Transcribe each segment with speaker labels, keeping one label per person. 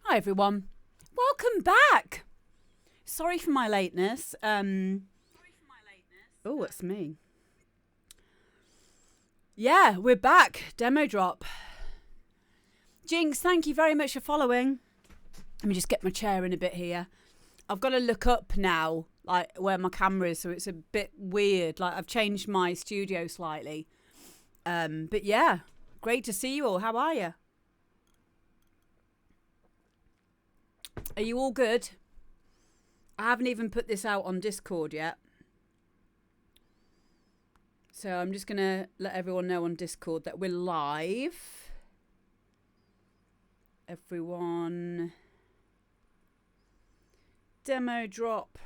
Speaker 1: Hi everyone, welcome back. Sorry for my lateness. Oh, it's me. Yeah, we're back. Demo drop. Jinx, thank you very much for following. Let me just get my chair in a bit here. I've got to look up now, like where my camera is, so it's a bit weird. Like I've changed my studio slightly. But yeah, great to see you all. How are you? Are you all good? I haven't even put this out on Discord yet. So I'm just going to let everyone know on Discord that we're live. Everyone. Demo drop.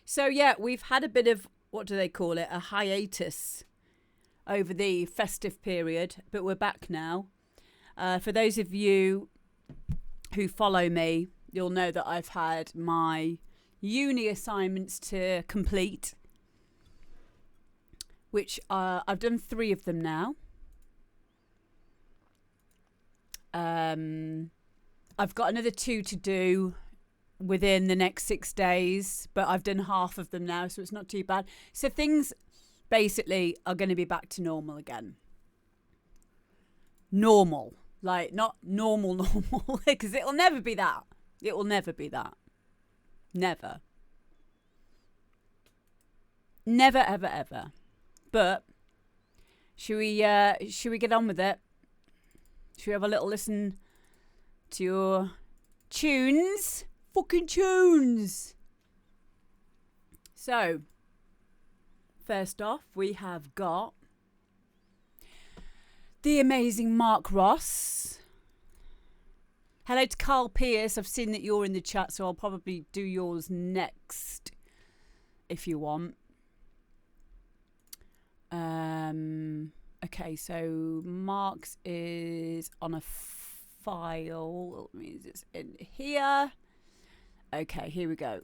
Speaker 1: So yeah, we've had a bit of, what do they call it? A hiatus over the festive period, but we're back now. For those of you who follow me, you'll know that I've had my uni assignments to complete, which I've done 3 of them now. I've got another 2 to do within the next 6 days, but I've done half of them now, so it's not too bad. So things basically are going to be back to normal again. Normal. Like, not normal, because it'll never be that. It will never be that. Never. Never, ever, ever. But should we get on with it? Should we have a little listen to your tunes? Fucking tunes. So, first off, we have got the amazing Mark Ross. Hello to Carl Pierce. I've seen that you're in the chat, so I'll probably do yours next if you want. Okay, so Mark's is on a file. That means it's in here. Okay, here we go.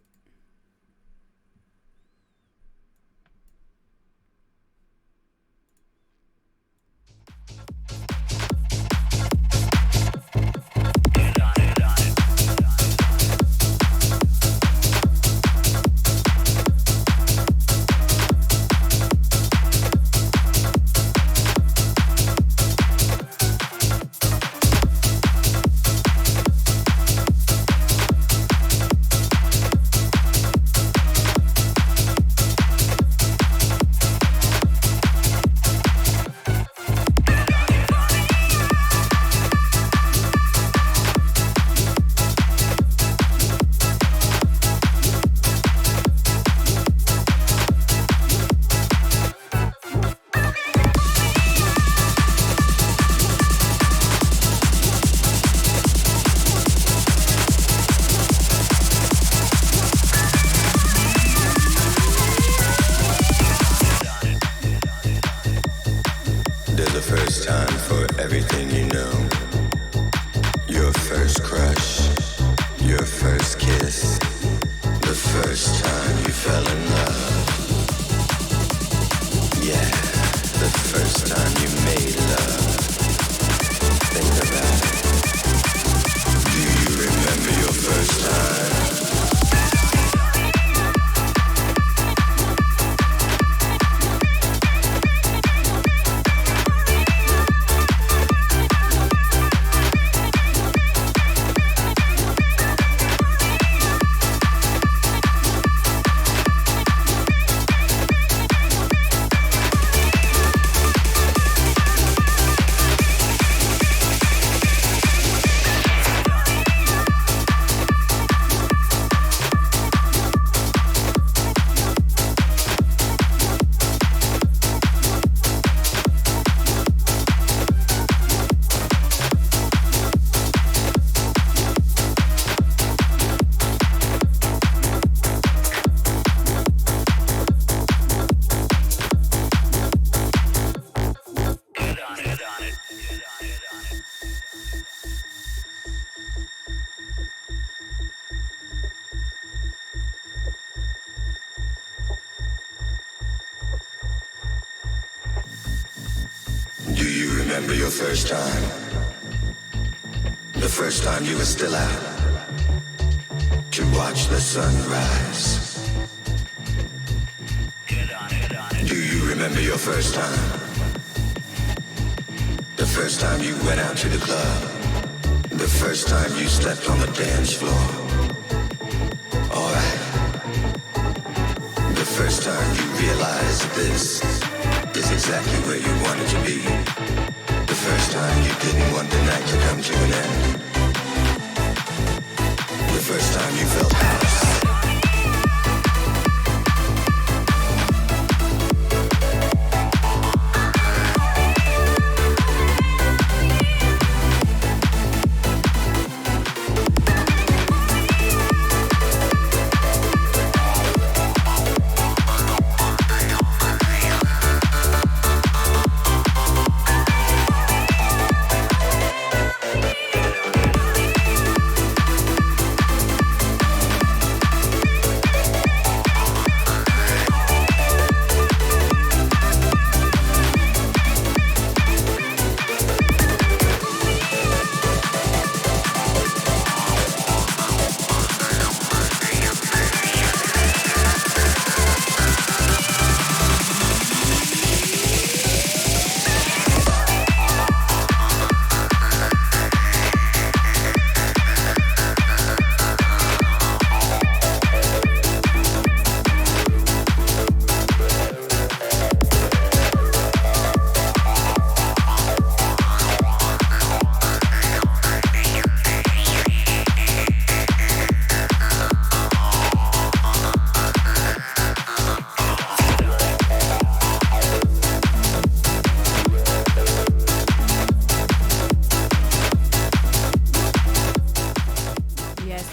Speaker 2: Do you remember your first time? The first time you were still out to watch the sunrise. Do you remember your first time? The first time you went out to the club. The first time you stepped on the dance floor. Alright. The first time you realized this is exactly where you wanted to be. The first time you didn't want the night to come to an end. The first time you felt house.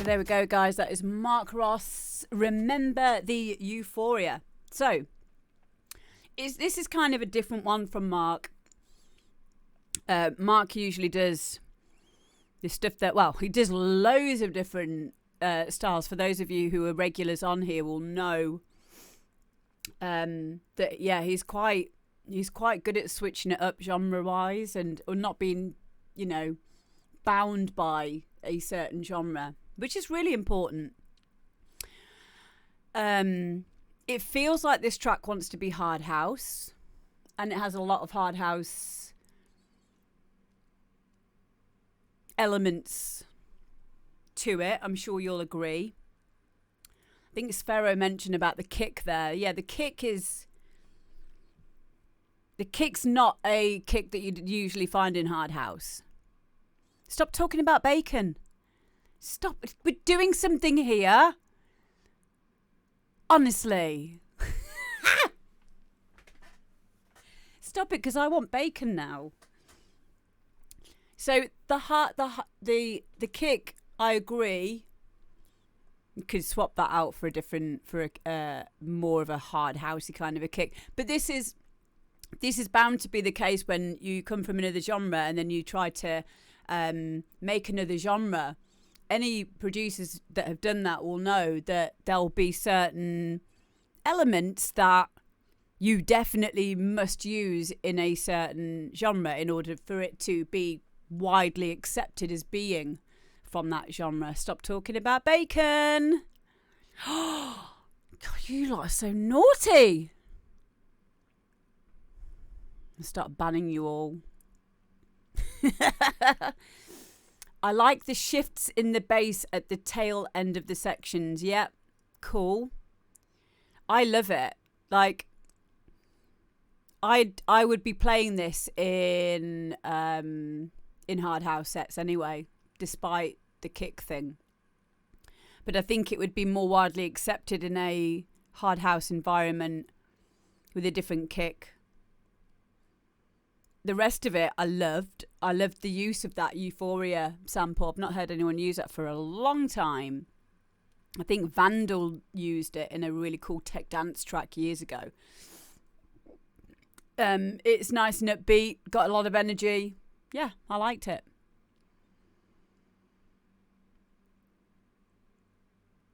Speaker 1: There we go, guys. That is Mark Ross. Remember the Euphoria. So, this is kind of a different one from Mark. Mark usually does this stuff that, well, he does loads of different styles. For those of you who are regulars on here will know that, yeah, he's quite good at switching it up genre-wise and or not being, you know, bound by a certain genre, which is really important. It feels like this track wants to be hard house, and it has a lot of hard house elements to it. I'm sure you'll agree. I think Sphero mentioned about the kick there. Yeah, the kick's not a kick that you'd usually find in hard house. Stop talking about bacon. Stop. We're doing something here. Honestly. Stop it, because I want bacon now. So the kick, I agree. You could swap that out for a more of a hard housey kind of a kick. But this is bound to be the case when you come from another genre and then you try to make another genre. Any producers that have done that will know that there'll be certain elements that you definitely must use in a certain genre in order for it to be widely accepted as being from that genre. Stop talking about bacon. God, you lot are so naughty. I'll start banning you all. I like the shifts in the bass at the tail end of the sections. Yep, cool. I love it. Like, I would be playing this in hard house sets anyway, despite the kick thing. But I think it would be more widely accepted in a hard house environment with a different kick. The rest of it I loved. I loved the use of that Euphoria sample. I've not heard anyone use that for a long time. I think Vandal used it in a really cool tech dance track years ago. It's nice and upbeat, got a lot of energy. Yeah, I liked it.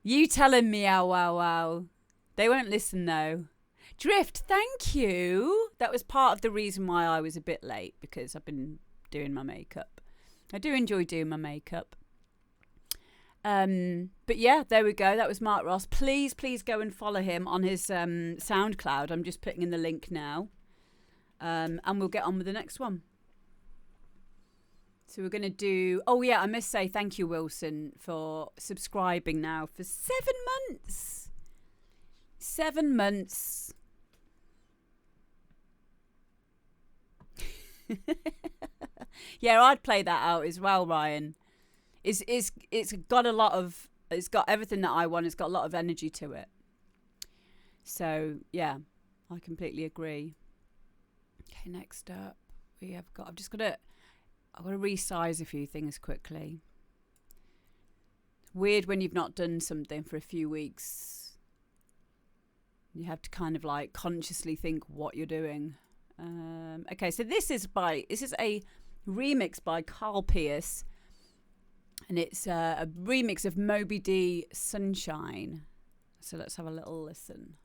Speaker 1: You telling me, ow, wow, wow. They won't listen though. Drift, thank you. That was part of the reason why I was a bit late, because I've been doing my makeup. I do enjoy doing my makeup. But yeah, there we go. That was Mark Ross. Please go and follow him on his SoundCloud. I'm just putting in the link now. And we'll get on with the next one. So we're going to do... Oh, yeah, I must say thank you, Wilson, for subscribing now for 7 months. 7 months. Yeah, I'd play that out as well, Ryan. It's got a lot of... It's got everything that I want. It's got a lot of energy to it. So, yeah, I completely agree. Okay, next up, we have got... I've got to resize a few things quickly. Weird when you've not done something for a few weeks. You have to kind of like consciously think what you're doing. Okay, so this is a remix by Carl Pierce, and it's a remix of Moby D Sunshine. So let's have a little listen.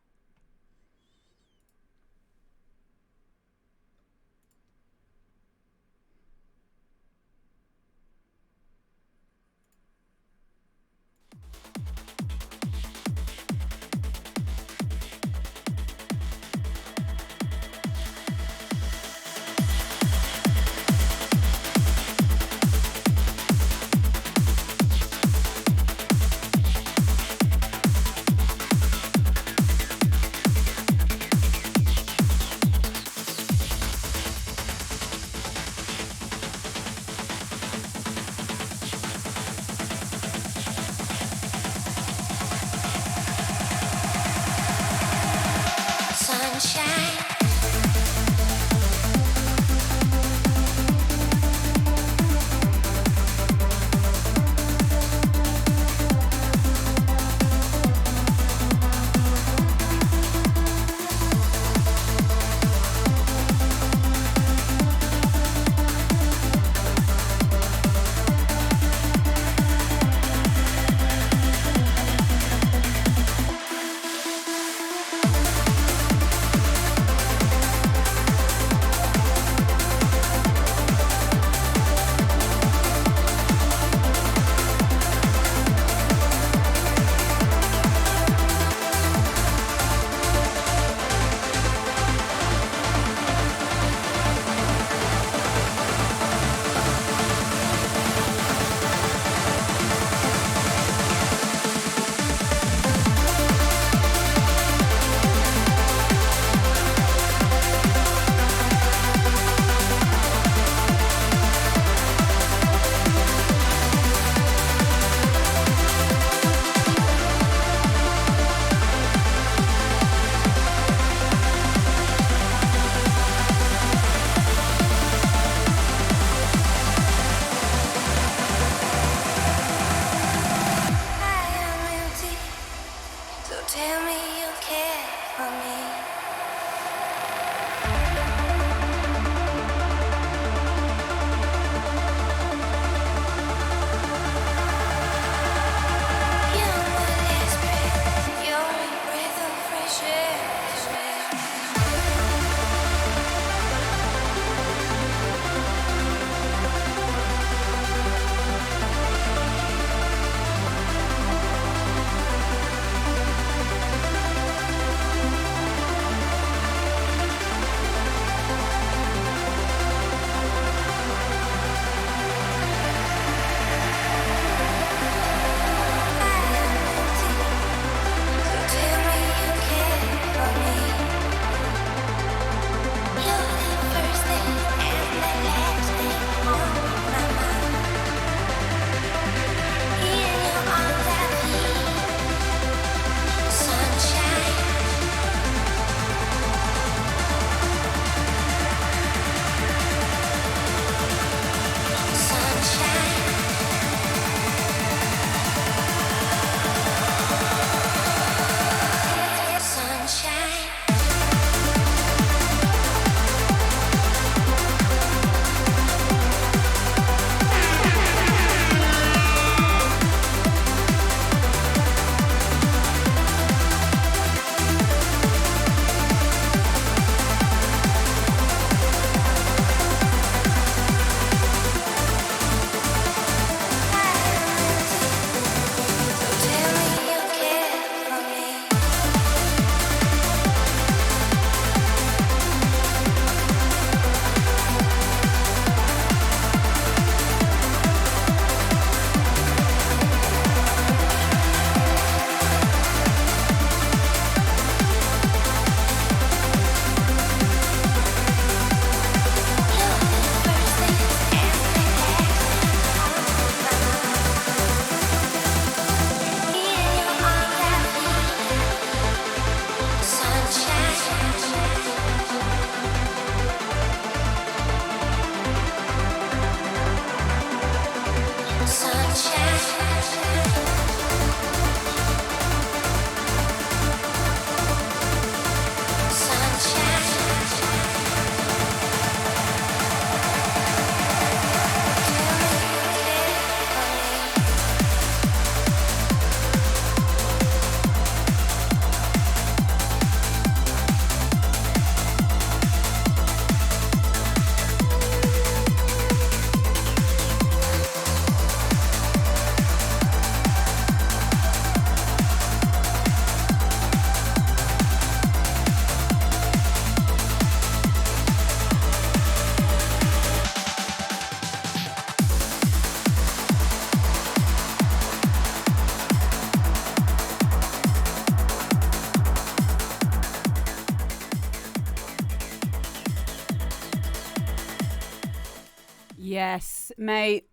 Speaker 1: Yes, mate.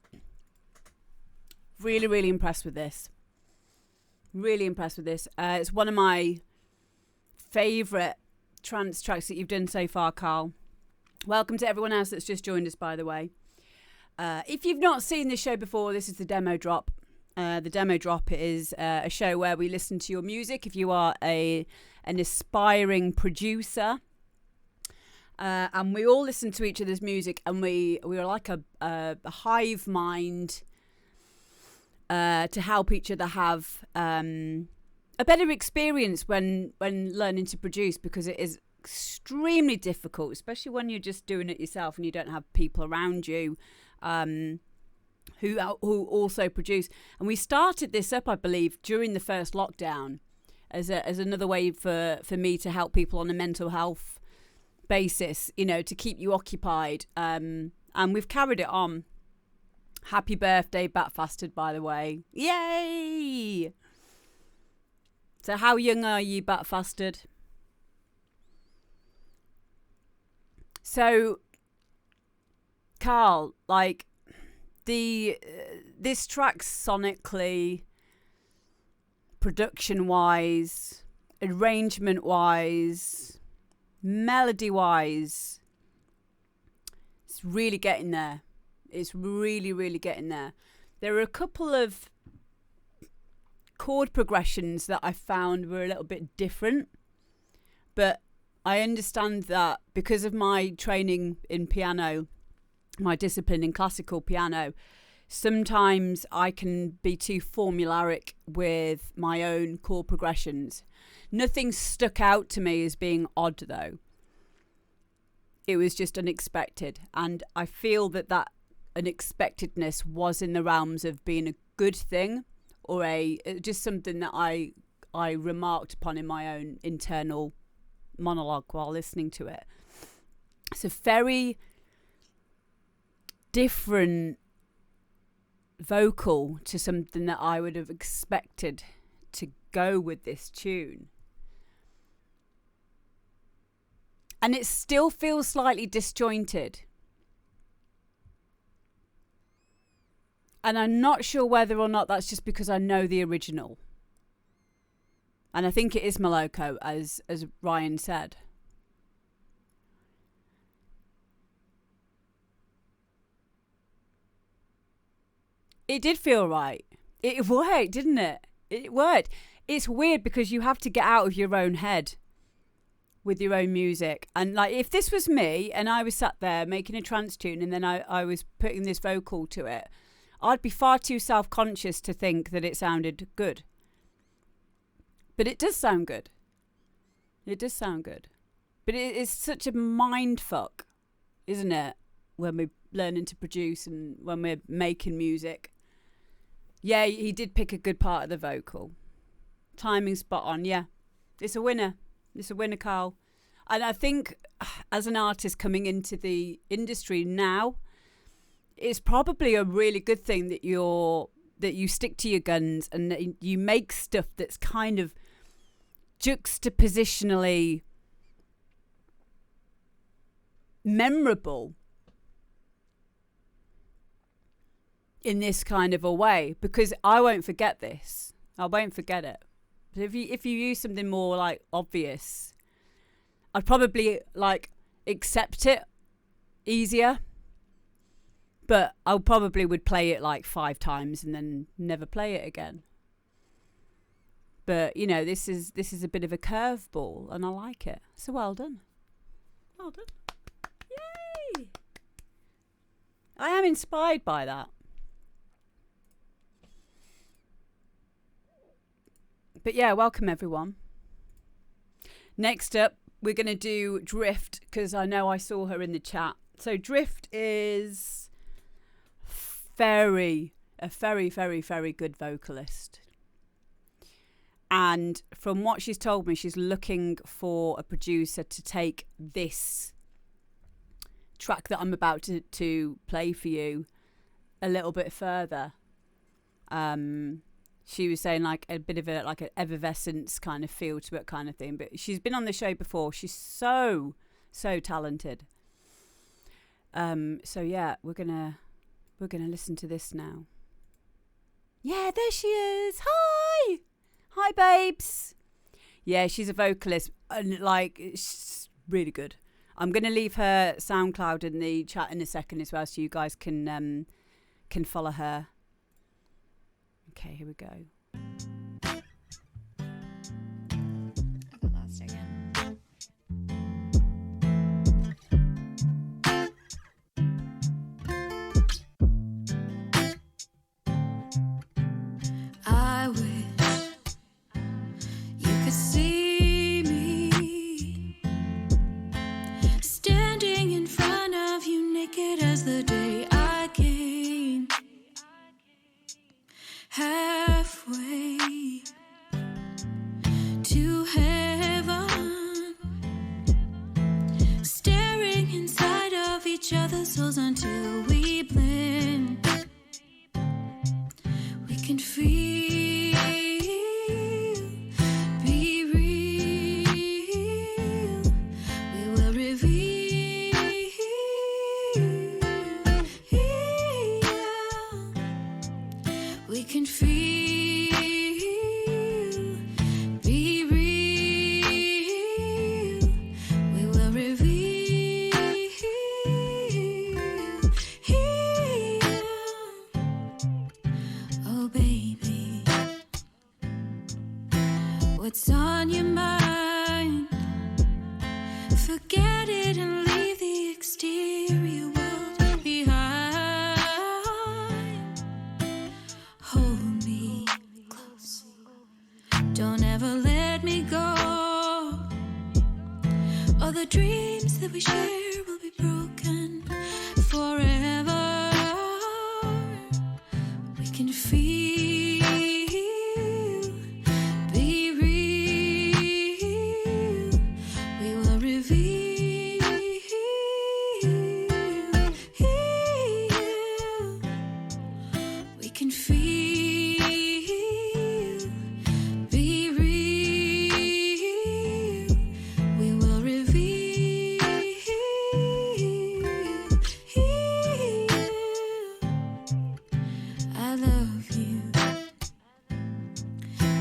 Speaker 1: Really, really impressed with this. Really impressed with this. It's one of my favourite trance tracks that you've done so far, Carl. Welcome to everyone else that's just joined us, by the way. If you've not seen this show before, this is the Demo Drop. The Demo Drop is a show where we listen to your music. If you are an aspiring producer, and we all listen to each other's music, and we are like a hive mind to help each other have a better experience when learning to produce, because it is extremely difficult, especially when you're just doing it yourself and you don't have people around you who also produce. And we started this up, I believe, during the first lockdown as another way for me to help people on a mental health basis, you know, to keep you occupied. And we've carried it on. Happy birthday, Batfasted, by the way. Yay! So how young are you, Batfasted? So, Carl, like, this track sonically, production-wise, arrangement-wise, melody-wise, it's really getting there. It's really, really getting there. There are a couple of chord progressions that I found were a little bit different, but I understand that because of my training in piano, my discipline in classical piano, sometimes I can be too formulaic with my own chord progressions. Nothing stuck out to me as being odd, though. It was just unexpected, and I feel that unexpectedness was in the realms of being a good thing, or just something that I remarked upon in my own internal monologue while listening to it. It's a very different vocal to something that I would have expected to go with this tune. And it still feels slightly disjointed. And I'm not sure whether or not that's just because I know the original. And I think it is Moloko, as Ryan said. It did feel right. It worked, didn't it? It worked. It's weird because you have to get out of your own head with your own music. And like, if this was me and I was sat there making a trance tune and then I was putting this vocal to it, I'd be far too self-conscious to think that it sounded good. But it does sound good. It does sound good. But it is such a mind fuck, isn't it? When we're learning to produce and when we're making music. Yeah, he did pick a good part of the vocal. Timing spot on, yeah. It's a winner. It's a winner, Carl. And I think as an artist coming into the industry now, it's probably a really good thing that you stick to your guns and that you make stuff that's kind of juxtapositionally memorable in this kind of a way, because I won't forget this. I won't forget it. But if you use something more like obvious, I'd probably like accept it easier. But I probably would play it like 5 times and then never play it again. But, you know, this is a bit of a curveball, and I like it. So well done. Well done. Yay! I am inspired by that. But yeah, welcome everyone. Next up, we're going to do Drift, because I know I saw her in the chat. So Drift is a very, very, very good vocalist. And from what she's told me, she's looking for a producer to take this track that I'm about to play for you a little bit further. She was saying like a bit of an effervescence kind of feel to it kind of thing. But she's been on the show before. She's so talented. So yeah, we're gonna listen to this now. Yeah, there she is. Hi, babes. Yeah, she's a vocalist, and like, she's really good. I'm gonna leave her SoundCloud in the chat in a second as well, so you guys can follow her. Okay, here we go.
Speaker 3: I got that again. I wish you could see me standing in front of you, naked as the day I came, halfway to heaven, staring inside of each other's souls until we blend. We can feel, be real. We will reveal. We can feel, be real. We will reveal. Oh baby, what's on your mind? Forget it and leave the exterior world behind. Hold me close, don't ever let me go. All the dreams that we share will be broken forever. We can feel, be real. We will reveal. We can feel, be real. We will reveal. I love you.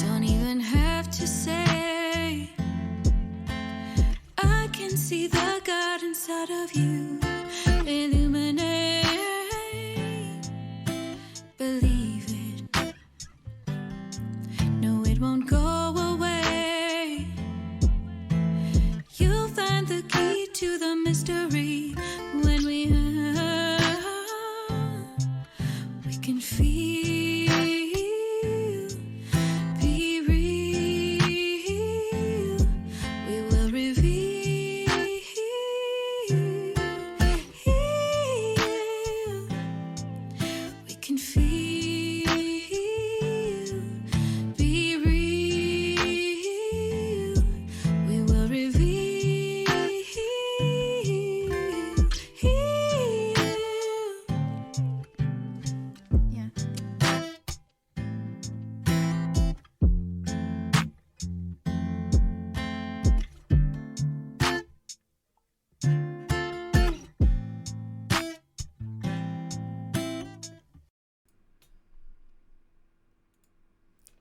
Speaker 3: Don't even have to say. I can see the God inside of you illuminate. Believe it. No, it won't go away. You'll find the key to the mystery when we can feel, be real. We will reveal. We can feel, be real. We will reveal. Yeah.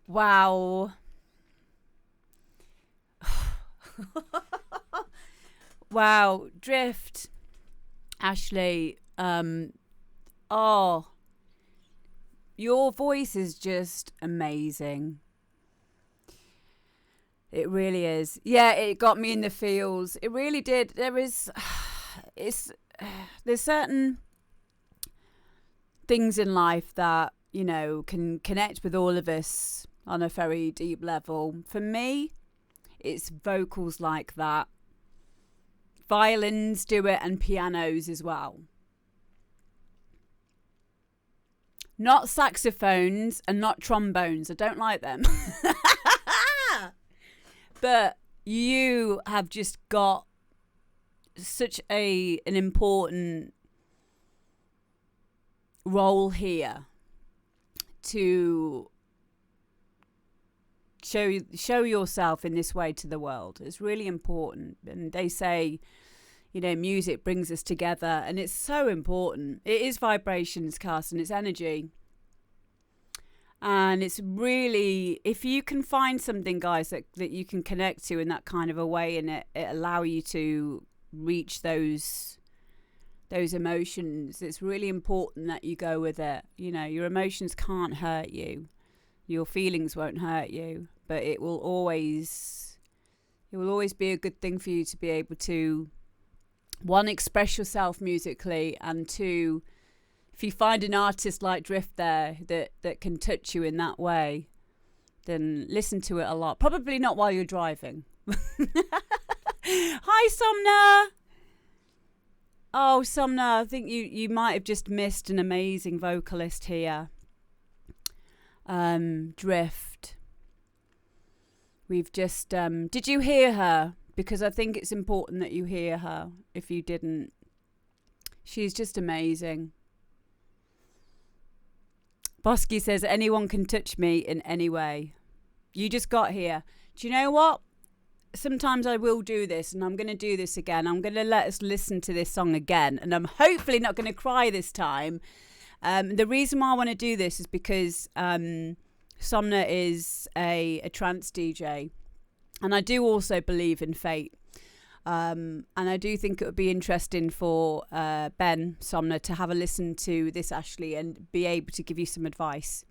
Speaker 1: Wow. Wow, Drift. Ashley, Oh, your voice is just amazing. It really is. Yeah, it got me in the feels. It really did. There's certain things in life that, you know, can connect with all of us on a very deep level. For me, it's vocals like that. Violins do it, and pianos as well. Not saxophones and not trombones. I don't like them. But you have just got such an important role here to show yourself in this way to the world. It's really important. And they say, you know, music brings us together, and it's so important. It is vibrations, Carson. It's energy. And it's really, if you can find something, guys, that you can connect to in that kind of a way, and it allow you to reach those emotions, it's really important that you go with it. You know, your emotions can't hurt you. Your feelings won't hurt you, but it will always be a good thing for you to be able to, one, express yourself musically, and two, if you find an artist like Drift there that can touch you in that way, then listen to it a lot. Probably not while you're driving. Hi, Somna. Oh, Somna, I think you might have just missed an amazing vocalist here. Drift. We've just... did you hear her? Because I think it's important that you hear her if you didn't. She's just amazing. Bosky says, anyone can touch me in any way. You just got here. Do you know what? Sometimes I will do this, and I'm going to do this again. I'm going to let us listen to this song again, and I'm hopefully not going to cry this time. The reason why I want to do this is because Somna is a trance DJ, and I do also believe in fate. And I do think it would be interesting for Ben Somna to have a listen to this, Ashley, and be able to give you some advice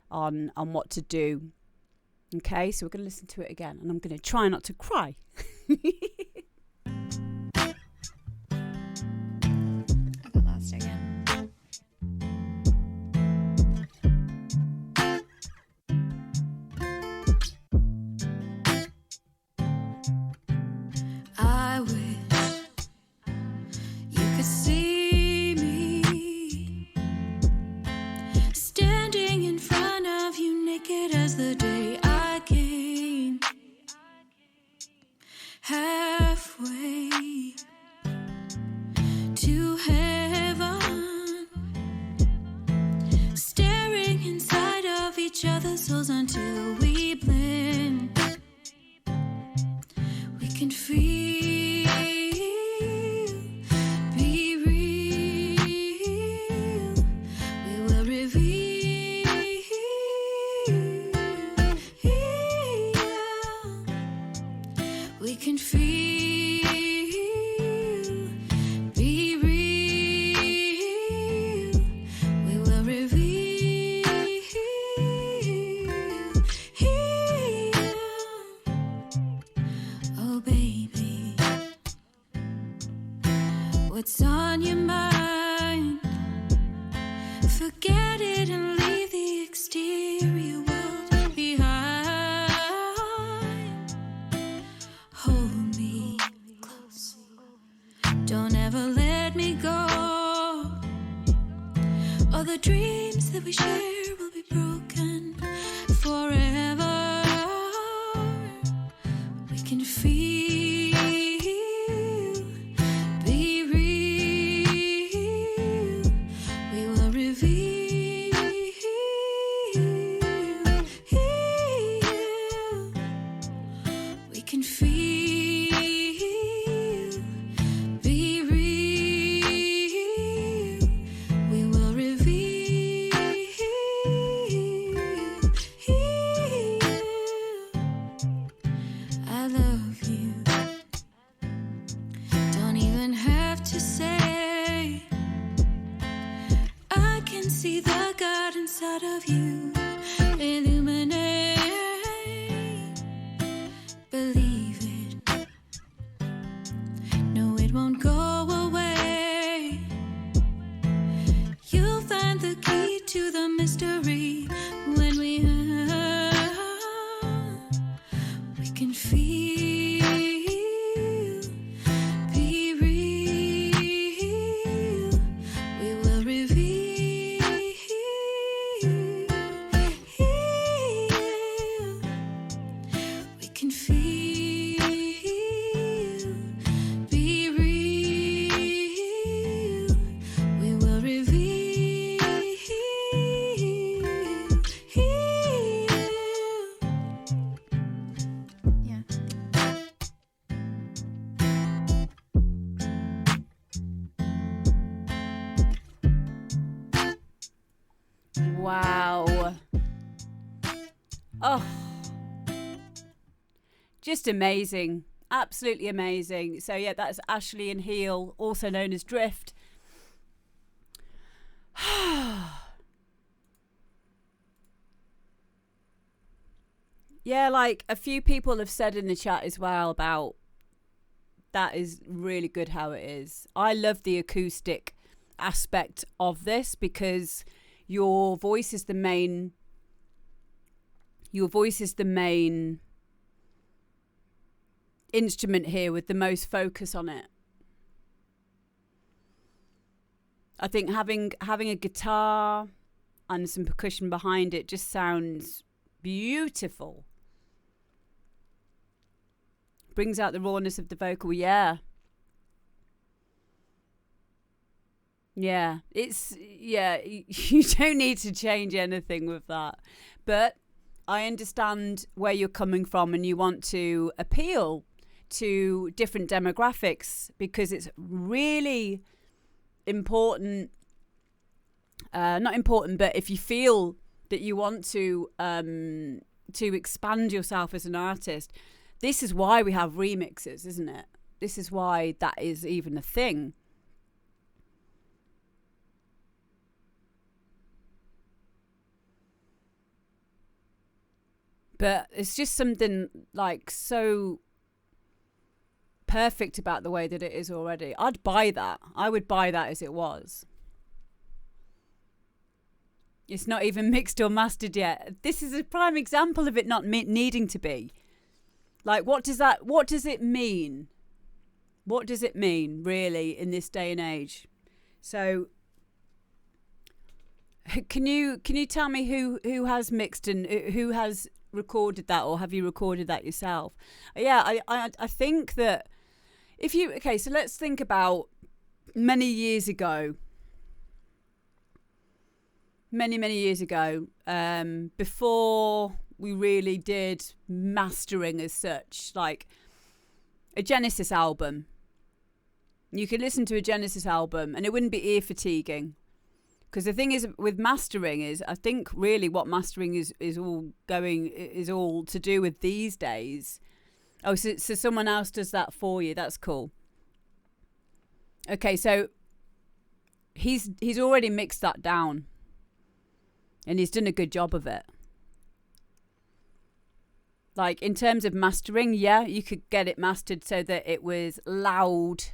Speaker 1: on what to do. Okay, so we're going to listen to it again, and I'm going to try not to cry.
Speaker 3: I got lost again. I wish you could see me standing in front of you, naked as the day I came. inside of you. Illuminate, believe it. No, it won't go away. You'll find the key to the mystery when we can feel, be real. We will reveal. We can feel, be real. We will reveal. Yeah.
Speaker 1: Wow. Oh. Just amazing. Absolutely amazing. So yeah, that's Ashley and Heel, also known as Drift. Yeah, like a few people have said in the chat as well about that is really good how it is. I love the acoustic aspect of this because your voice is the main instrument here with the most focus on it. I think having a guitar and some percussion behind it just sounds beautiful. Brings out the rawness of the vocal. Yeah, you don't need to change anything with that, but I understand where you're coming from and you want to appeal to different demographics because it's really important. Not important, but if you feel that you want to expand yourself as an artist, this is why we have remixes, isn't it? This is why that is even a thing. But it's just something like so perfect about the way that it is already. I'd buy that. I would buy that as it was. It's not even mixed or mastered yet. This is a prime example of it not needing to be. Like, what does it mean? What does it mean, really, in this day and age? So, can you tell me who has mixed and who has recorded that, or have you recorded that yourself? Yeah, I think that if you... Okay, so let's think about many years ago. Many years ago, before we really did mastering as such, like a Genesis album. You could listen to a Genesis album and it wouldn't be ear fatiguing. Because the thing is with mastering is, I think really what mastering is all to do with these days. Oh, so someone else does that for you. That's cool. Okay, so he's already mixed that down. And he's done a good job of it. Like, in terms of mastering, yeah, you could get it mastered so that it was loud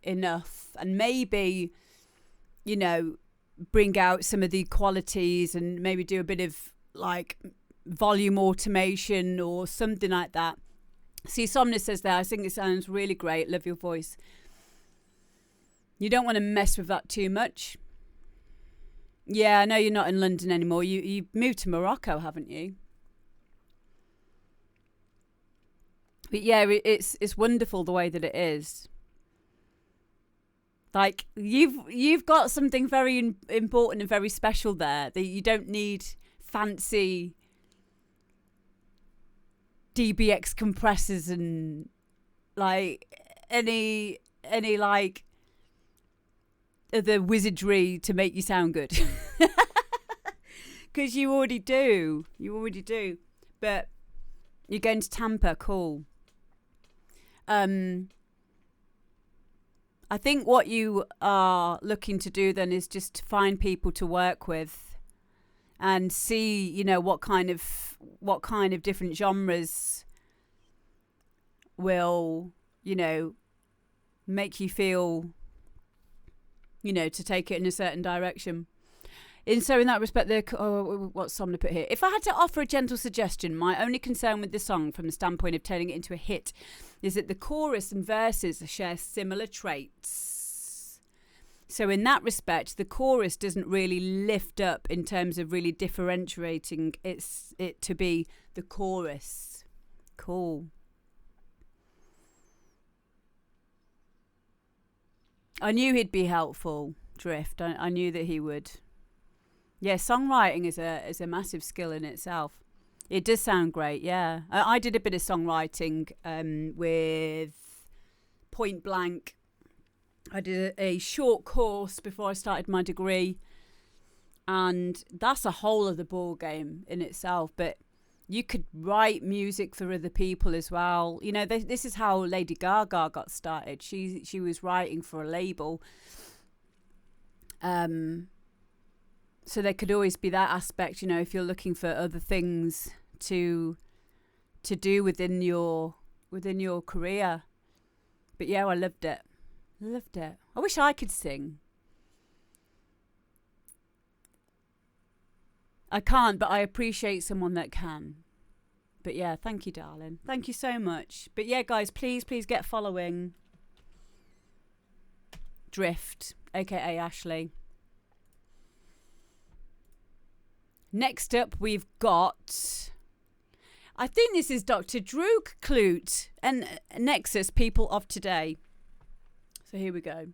Speaker 1: enough. And maybe, you know, bring out some of the qualities and maybe do a bit of, like, volume automation or something like that. See, Somnus says there, I think it sounds really great. Love your voice. You don't want to mess with that too much. Yeah, I know you're not in London anymore. You moved to Morocco, haven't you? But yeah, it's wonderful the way that it is. Like you've got something very important and very special there that you don't need fancy DBX compressors and like any like the wizardry to make you sound good. Because you already do. But you're going to Tampa, cool. I think what you are looking to do then is just to find people to work with and see, you know, what kind of different genres will, you know, make you feel, you know, to take it in a certain direction. In that respect, what song to put here? If I had to offer a gentle suggestion, my only concern with the song from the standpoint of turning it into a hit is that the chorus and verses share similar traits. So in that respect, the chorus doesn't really lift up in terms of really differentiating it to be the chorus. Cool. I knew he'd be helpful, Drift. I knew that he would. Yeah, songwriting is a massive skill in itself. It does sound great, yeah. I did a bit of songwriting with Point Blank. I did a short course before I started my degree, and that's a whole other ball game in itself. But you could write music for other people as well. You know, this is how Lady Gaga got started. She was writing for a label. So there could always be that aspect, you know, if you're looking for other things to do within your career. But yeah, I loved it. I wish I could sing. I can't, but I appreciate someone that can. But yeah, thank you, darling. Thank you so much. But yeah, guys, please get following Drift, aka Ashley. Next up, we've got, I think this is Dr. Drew Clute and Nexus People of Today. So here we go.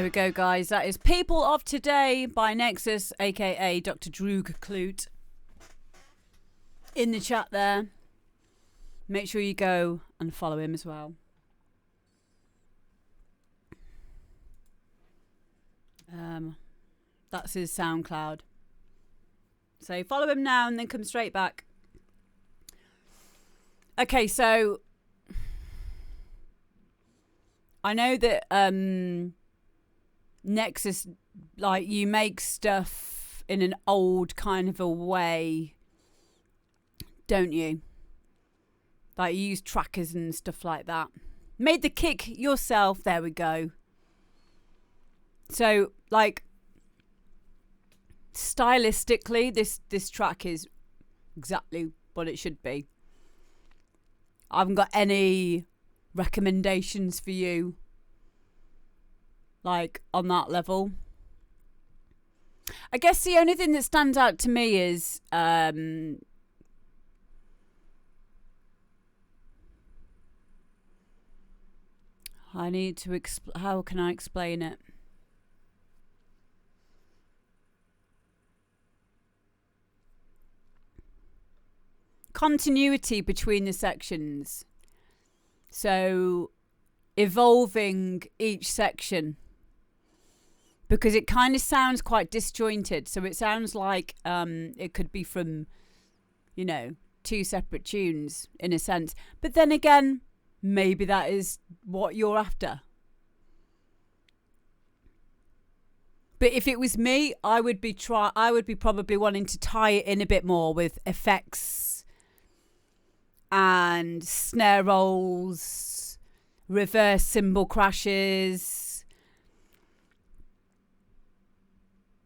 Speaker 1: we go, guys. That is People of Today by Nexus, aka Dr. Droog Kloot. In the chat there. Make sure you go and follow him as well. That's his SoundCloud. So follow him now and then come straight back. Okay, so I know that Nexus, like, you make stuff in an old kind of a way, don't you? Like, you use trackers and stuff like that. Made the kick yourself. There we go. So, like, stylistically, this track is exactly what it should be. I haven't got any recommendations for you, like, on that level. I guess the only thing that stands out to me is I need to how can I explain it? Continuity between the sections. So evolving each section, because it kind of sounds quite disjointed. So it sounds like it could be from, you know, two separate tunes in a sense. But then again, maybe that is what you're after. But if it was me, I would be probably wanting to tie it in a bit more with effects and snare rolls, reverse cymbal crashes,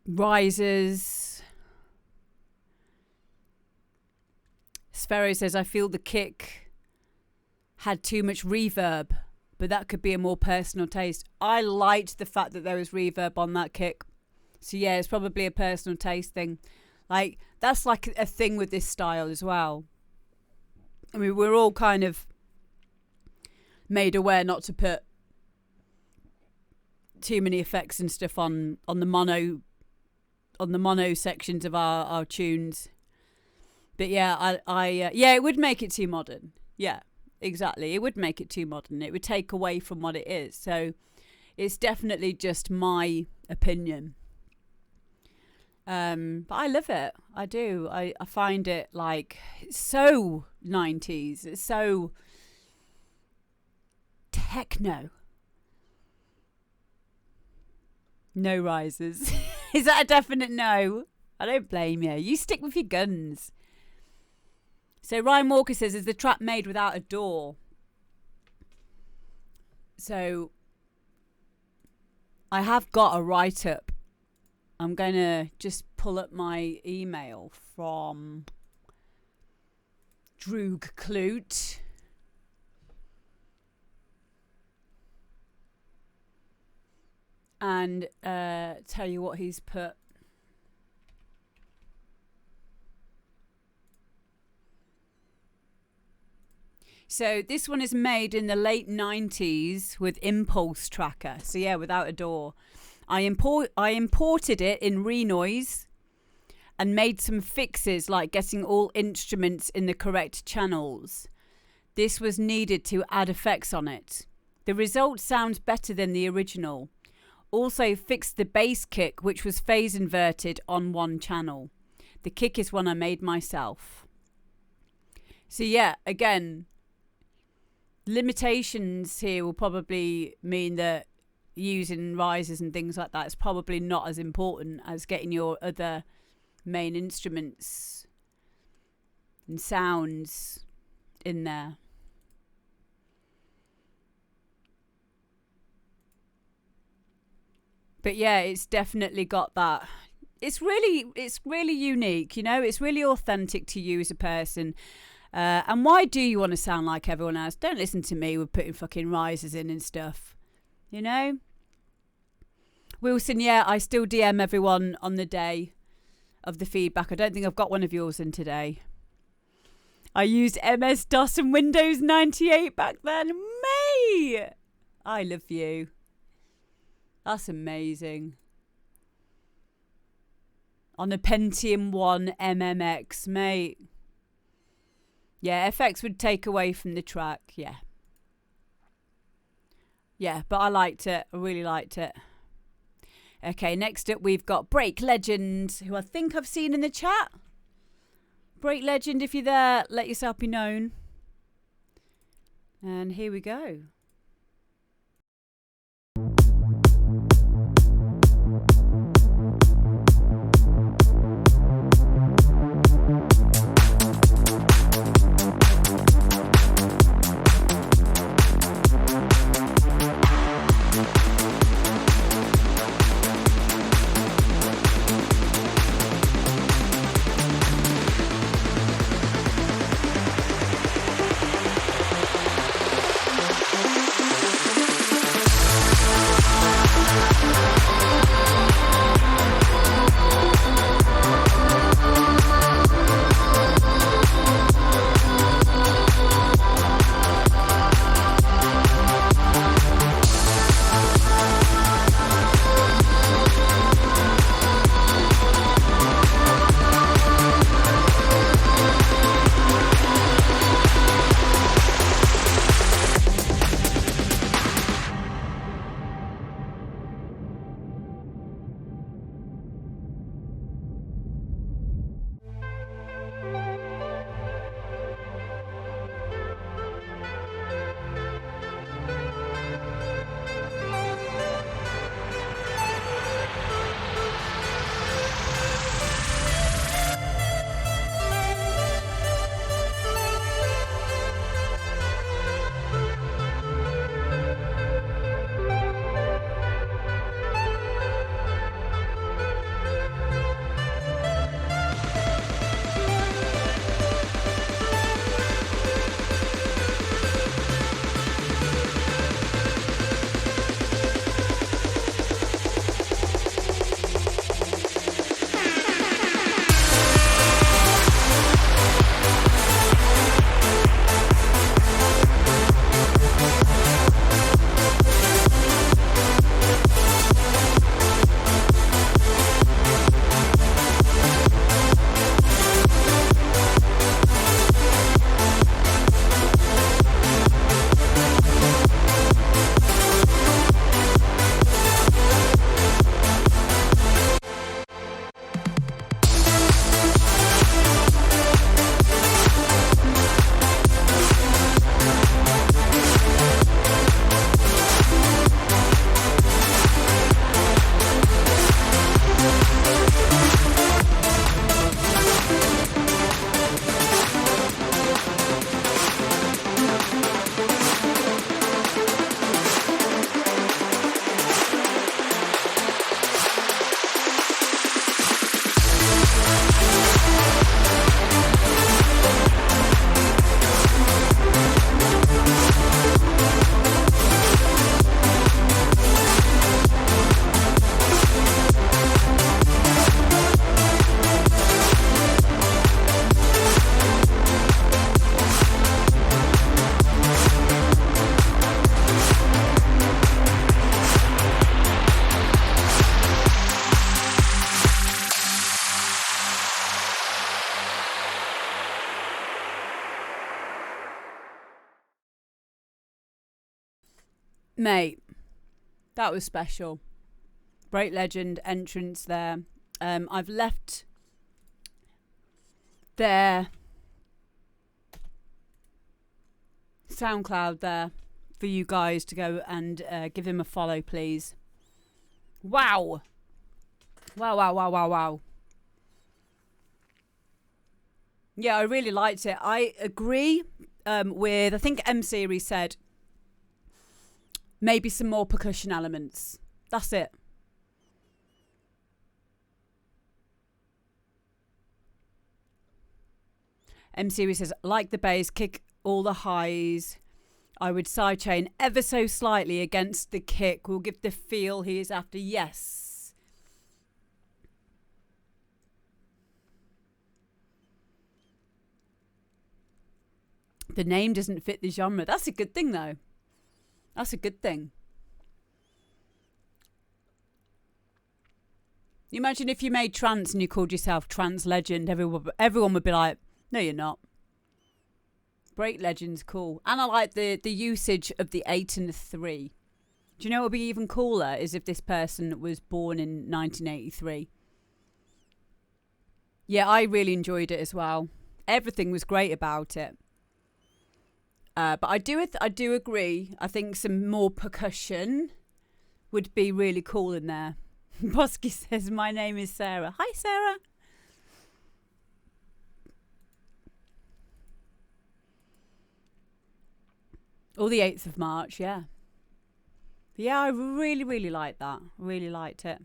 Speaker 1: risers. Sphero says, I feel the kick had too much reverb, but that could be a more personal taste. I liked the fact that there was reverb on that kick. So yeah, it's probably a personal taste thing. Like, that's like a thing with this style as well. I mean, we're all kind of made aware not to put too many effects and stuff on the mono sections of our tunes. But yeah, yeah, it would make it too modern. Yeah, exactly. It would make it too modern. It would take away from what it is. So it's definitely just my opinion. But I love it. I do. I find it, like, it's so 90s. It's so techno. No risers. Is that a definite no? I don't blame you. You stick with your guns. So Ryan Walker says, is the track made without a door? So I have got a write-up. I'm going to just pull up my email from Droog Kloot. And tell you what he's put. So this one is made in the late 90s with Impulse Tracker. So yeah, without a door. I imported it in Renoise and made some fixes, like getting all instruments in the correct channels. This was needed to add effects on it. The result sounds better than the original. Also fixed the bass kick, which was phase inverted on one channel. The kick is one I made myself. So yeah, again, limitations here will probably mean that using risers and things like that is probably not as important as getting your other main instruments and sounds in there. But yeah, it's definitely got that. It's really unique, you know. It's really authentic to you as a person. And why do you want to sound like everyone else? Don't listen to me with putting fucking risers in and stuff. You know? Wilson, yeah, I still DM everyone on the day of the feedback. I don't think I've got one of yours in today. I used MS-DOS and Windows 98 back then. Me! I love you. That's amazing. On a Pentium 1 MMX, mate. Yeah, FX would take away from the track, yeah. Yeah, but I liked it. I really liked it. Okay, next up we've got Break Legend, who I think I've seen in the chat. Break Legend, if you're there, let yourself be known. And here we go. Mate, that was special. Break Legend entrance there. I've left their SoundCloud there for you guys to go and give him a follow, please. Wow. Wow. Yeah, I really liked it. I agree with, I think M Series said, maybe some more percussion elements. That's it. M Series says, like the bass, kick all the highs. I would sidechain ever so slightly against the kick. Will give the feel he is after. Yes. The name doesn't fit the genre. That's a good thing, though. That's a good thing. Imagine if you made trance and you called yourself Trance Legend. Everyone would be like, no, you're not. Break Legend's cool. And I like the usage of the 8 and the 3. Do you know what would be even cooler is if this person was born in 1983. Yeah, I really enjoyed it as well. Everything was great about it. But I do agree. I think some more percussion would be really cool in there. Bosky says, my name is Sarah. Hi, Sarah. Or the 8th of March, yeah. Yeah, I really, really liked that. Really liked it.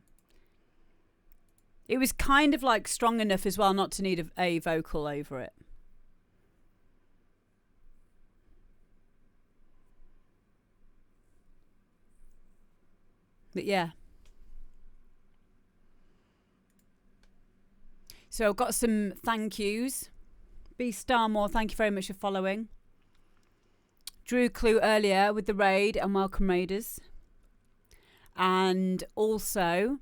Speaker 1: It was kind of like strong enough as well not to need a vocal over it. But yeah. So I've got some thank yous. B Starmore, thank you very much for following. Drew Clue earlier with the raid and welcome raiders. And also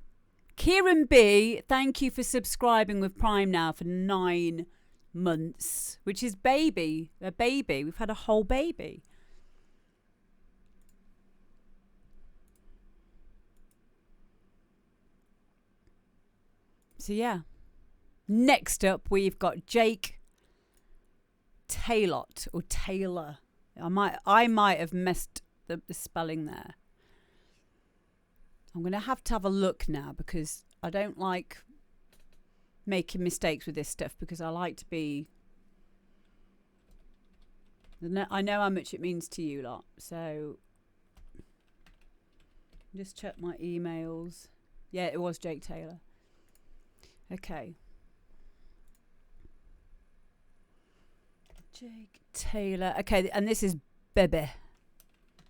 Speaker 1: Kieran B, thank you for subscribing with Prime now for 9 months, which is a baby. We've had a whole baby. So yeah. Next up, we've got Jake Taylot or Taylor. I might have messed the spelling there. I'm going to have a look now because I don't like making mistakes with this stuff because I like to be... I know how much it means to you lot. So just check my emails. Yeah, it was Jake Taylor. Okay. Jake Taylor. Okay, and this is Bebe.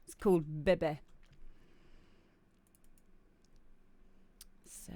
Speaker 1: It's called Bebe. So...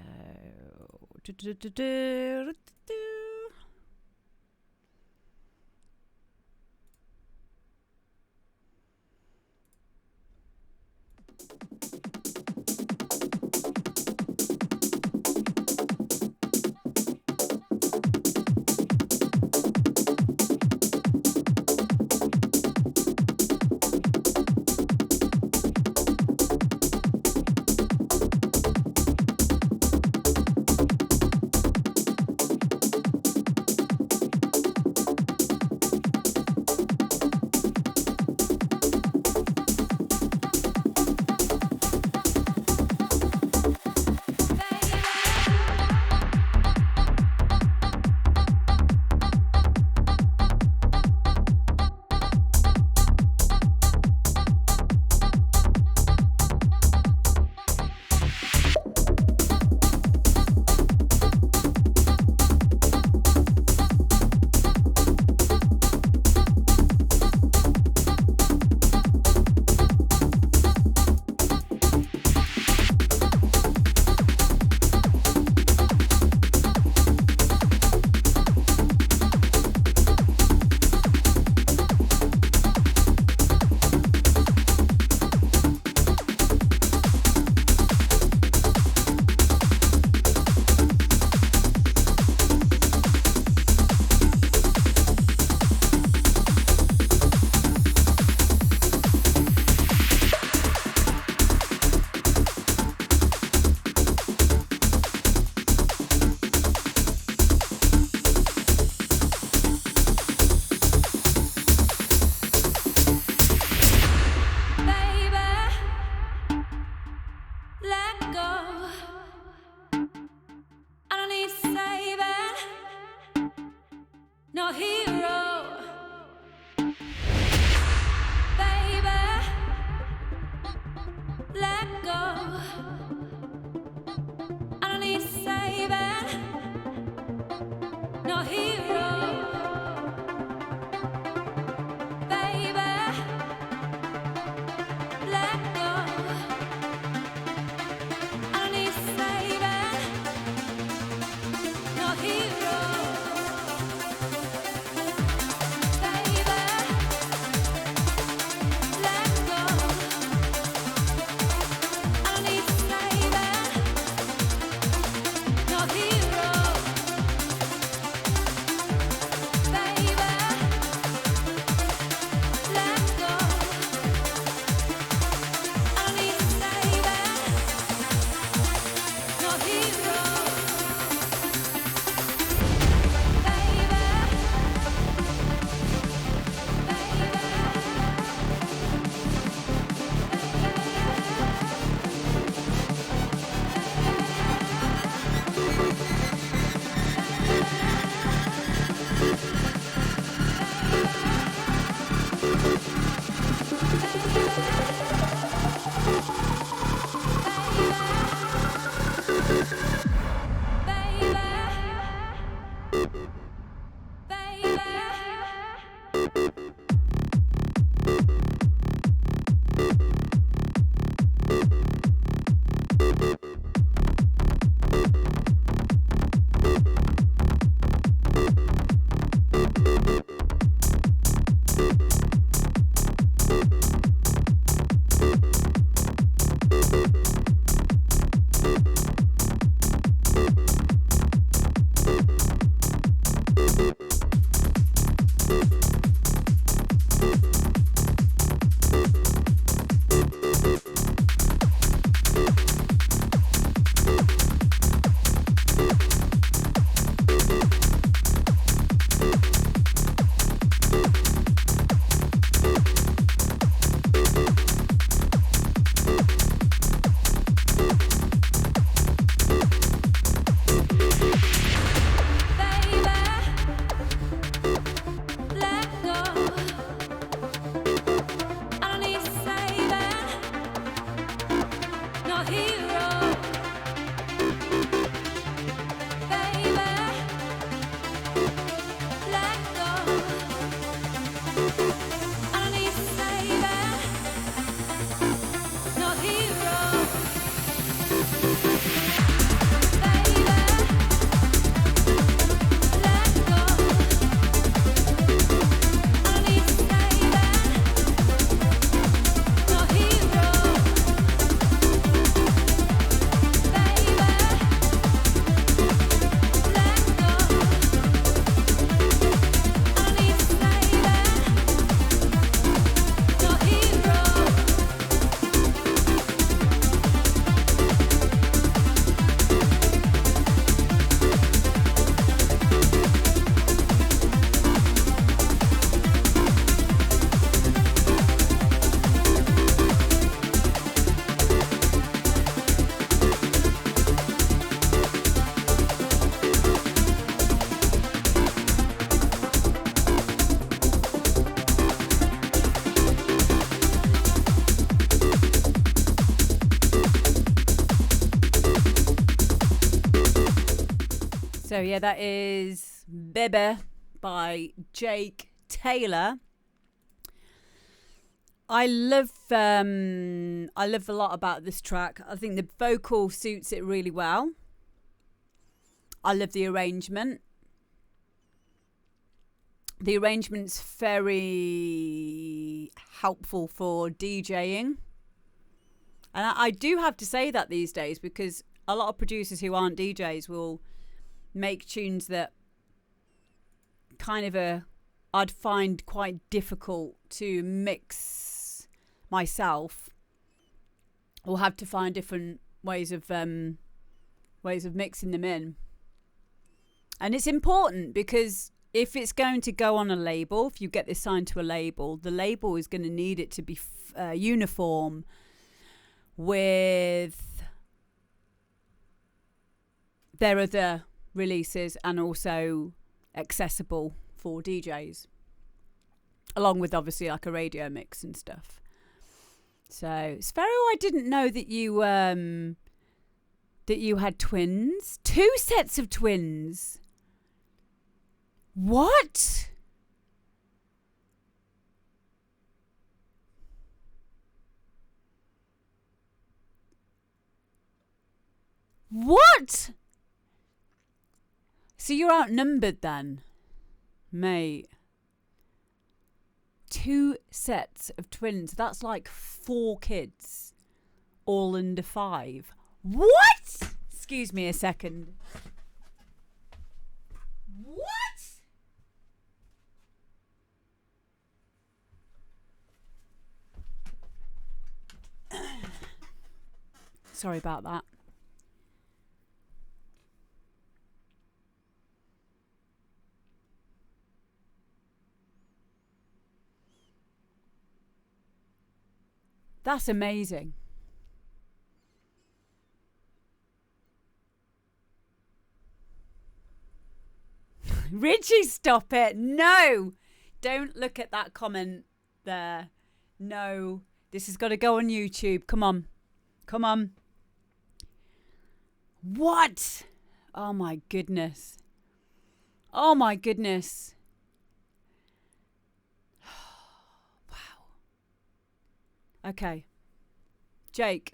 Speaker 1: So yeah, that is Bebe by Jake Taylor. I love a lot about this track. I think the vocal suits it really well. I love the arrangement. The arrangement's very helpful for DJing. And I do have to say that these days, because a lot of producers who aren't DJs will make tunes that kind of I'd find quite difficult to mix myself, or have to find different ways of mixing them in. And it's important, because if it's going to go on a label, if you get this signed to a label, the label is going to need it to be uniform with their other releases, and also accessible for DJs, along with obviously like a radio mix and stuff. So Sphero, I didn't know that you had twins, 2 sets of twins. What? What? So you're outnumbered then, mate. 2 sets of twins. That's like 4 kids, all under 5. What? Excuse me a second. What? Sorry about that. That's amazing. Richie, stop it. No. Don't look at that comment there. No. This has got to go on YouTube. Come on. Come on. What? Oh my goodness. Oh my goodness. Okay. Jake,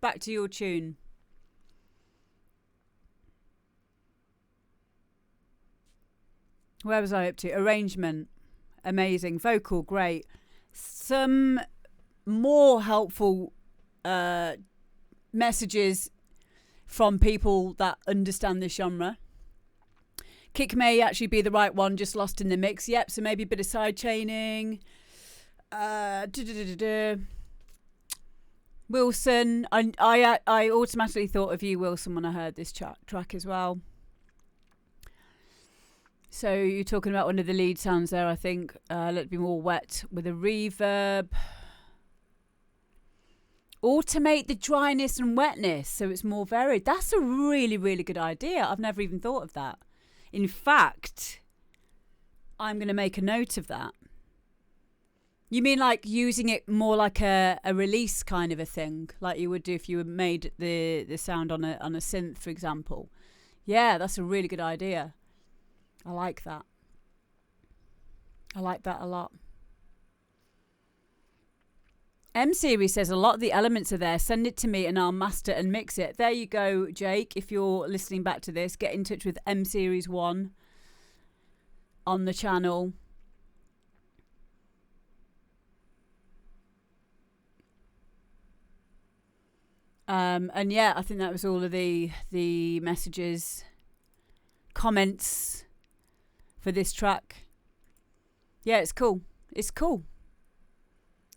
Speaker 1: back to your tune. Where was I up to? Arrangement, amazing. Vocal, great. Some more helpful messages from people that understand the genre. Kick may actually be the right one, just lost in the mix. Yep, so maybe a bit of side chaining. Wilson, I automatically thought of you, Wilson, when I heard this track as well. So you're talking about one of the lead sounds there, I think. Let it be more wet with a reverb. Automate the dryness and wetness so it's more varied. That's a really, really good idea. I've never even thought of that. In fact, I'm going to make a note of that. You mean like using it more like a release kind of a thing, like you would do if you made the sound on a synth, for example? Yeah, that's a really good idea. I like that. I like that a lot. M Series says a lot of the elements are there. Send it to me and I'll master and mix it. There you go, Jake. If you're listening back to this, get in touch with M Series 1 on the channel. And yeah, I think that was all of the messages, comments for this track. Yeah, it's cool. It's cool.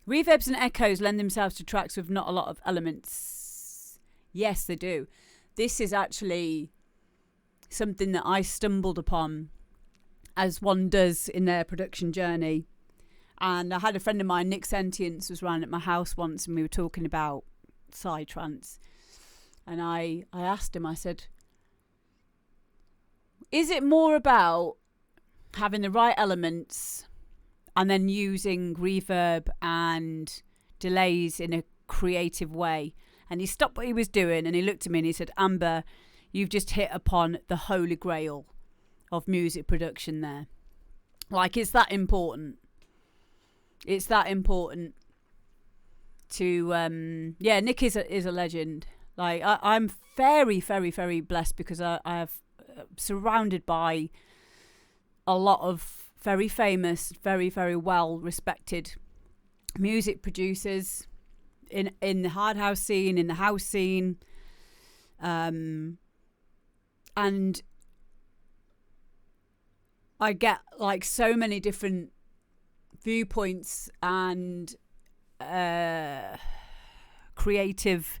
Speaker 1: Reverbs and echoes lend themselves to tracks with not a lot of elements. Yes, they do. This is actually something that I stumbled upon, as one does in their production journey. And I had a friend of mine, Nick Sentience, was round at my house once and we were talking about psytrance. And I asked him, I said, is it more about having the right elements and then using reverb and delays in a creative way? And he stopped what he was doing and he looked at me and he said, Amber, you've just hit upon the holy grail of music production there. Like, it's that important. It's that important to, yeah, Nick is a legend. Like, I'm very, very, very blessed because I have surrounded by a lot of very famous, very, very well respected music producers in the hard house scene, in the house scene, and I get like so many different viewpoints and creative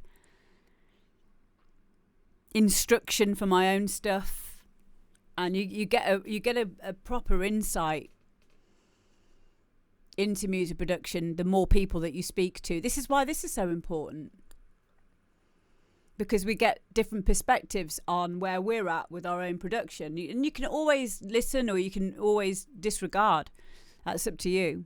Speaker 1: instruction for my own stuff, and you get a proper insight into music production the more people that you speak to. This is why this is so important, because we get different perspectives on where we're at with our own production, and you can always listen or you can always disregard. That's up to you.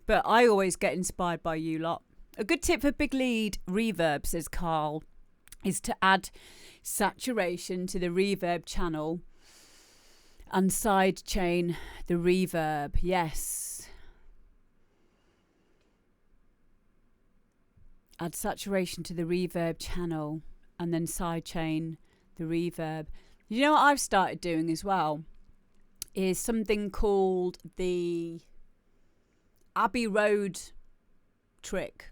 Speaker 1: But I always get inspired by you lot. A good tip for big lead reverb, says Carl, is to add saturation to the reverb channel and sidechain the reverb. Yes. Add saturation to the reverb channel and then sidechain the reverb. You know what I've started doing as well is something called the Abbey Road trick.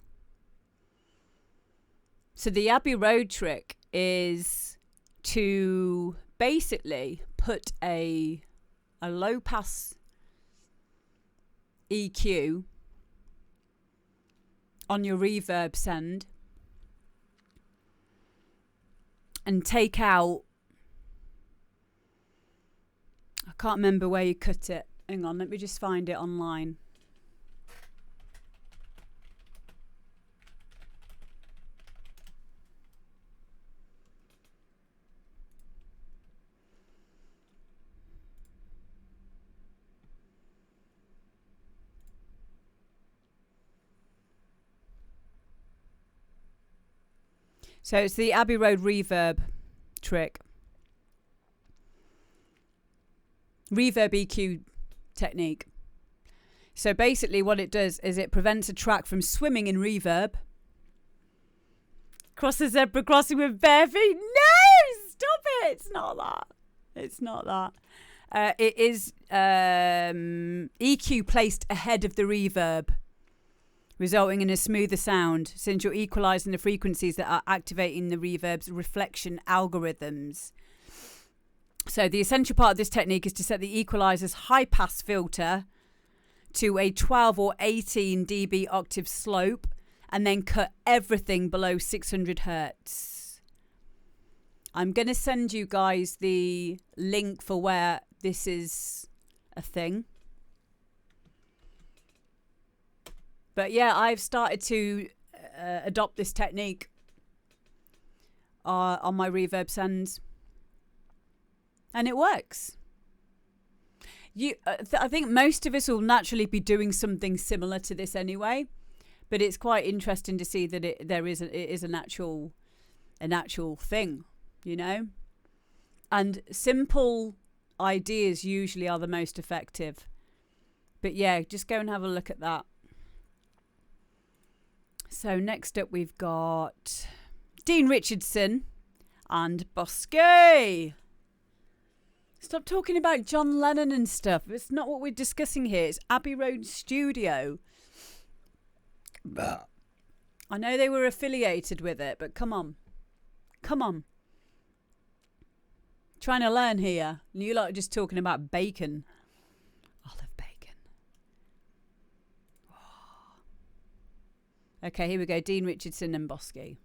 Speaker 1: So the Abbey Road trick is to basically put a low pass EQ on your reverb send and take out, I can't remember where you cut it. Hang on, let me just find it online. So it's the Abbey Road reverb trick. Reverb EQ technique. So basically what it does is it prevents a track from swimming in reverb. Cross the zebra crossing with bare feet. No! Stop it! It's not that. It's not that. It is EQ placed ahead of the reverb. resulting in a smoother sound since you're equalizing the frequencies that are activating the reverb's reflection algorithms. So the essential part of this technique is to set the equalizer's high-pass filter to a 12 or 18 dB octave slope and then cut everything below 600 hertz. I'm going to send you guys the link for where this is a thing. But yeah, I've started to adopt this technique on my reverb sends. And it works. I think most of us will naturally be doing something similar to this anyway. But it's quite interesting to see that it is an actual thing, you know? And simple ideas usually are the most effective. But yeah, just go and have a look at that. So next up we've got Dean Richardson and Bosque. Stop talking about John Lennon and stuff. It's not what we're discussing here. It's Abbey Road Studio. I know they were affiliated with it, but come on. Come on. Trying to learn here. And you lot are just talking about bacon. I love bacon. Okay, here we go. Dean Richardson and Bosque.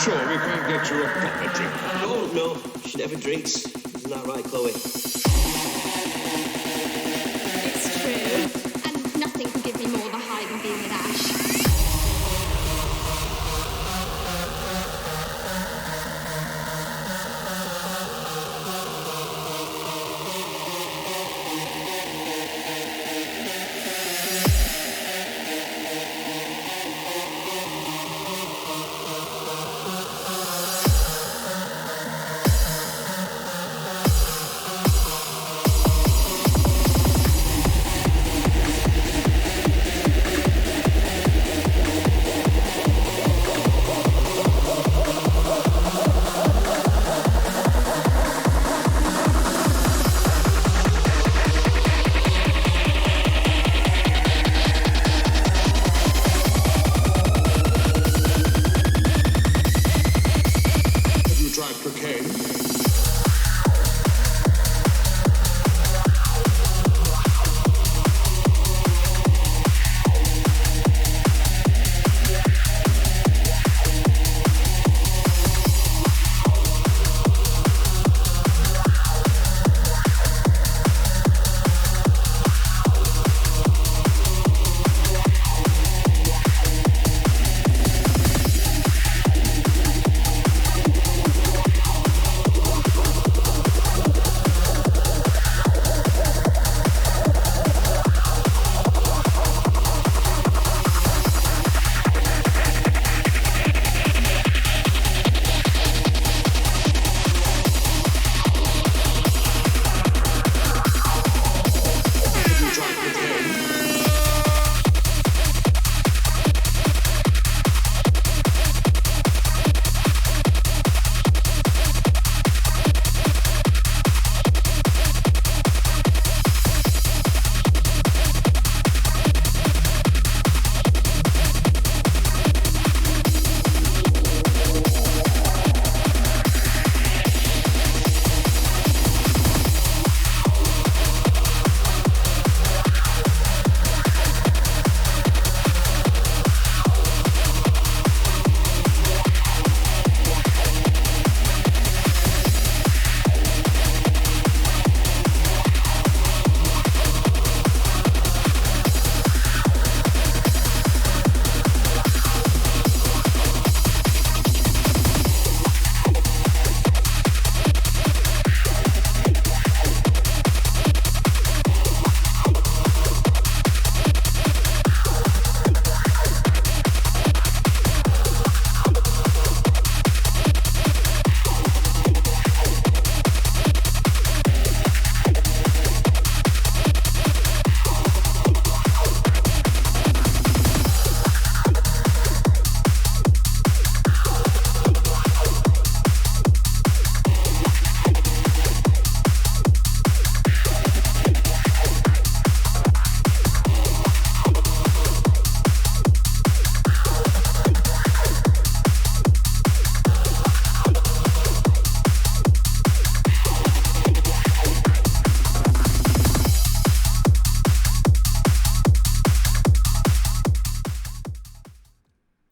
Speaker 4: Sure, we can't get you a proper drink.
Speaker 5: No, she never drinks. Isn't that right, Chloe?
Speaker 6: It's true. And nothing can give me more of a high than being with Ash.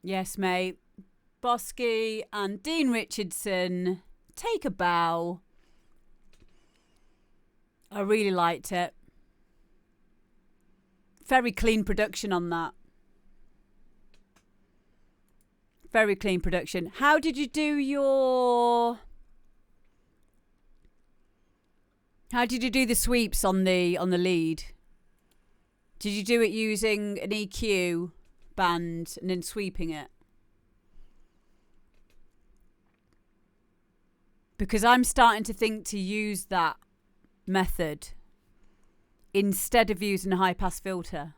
Speaker 1: Yes, mate. Bosky and Dean Richardson, Take a Bow. I really liked it. Very clean production on that. Very clean production. How did you do the sweeps on the lead? Did you do it using an EQ band and then sweeping it? Because I'm starting to think to use that method instead of using a high pass filter.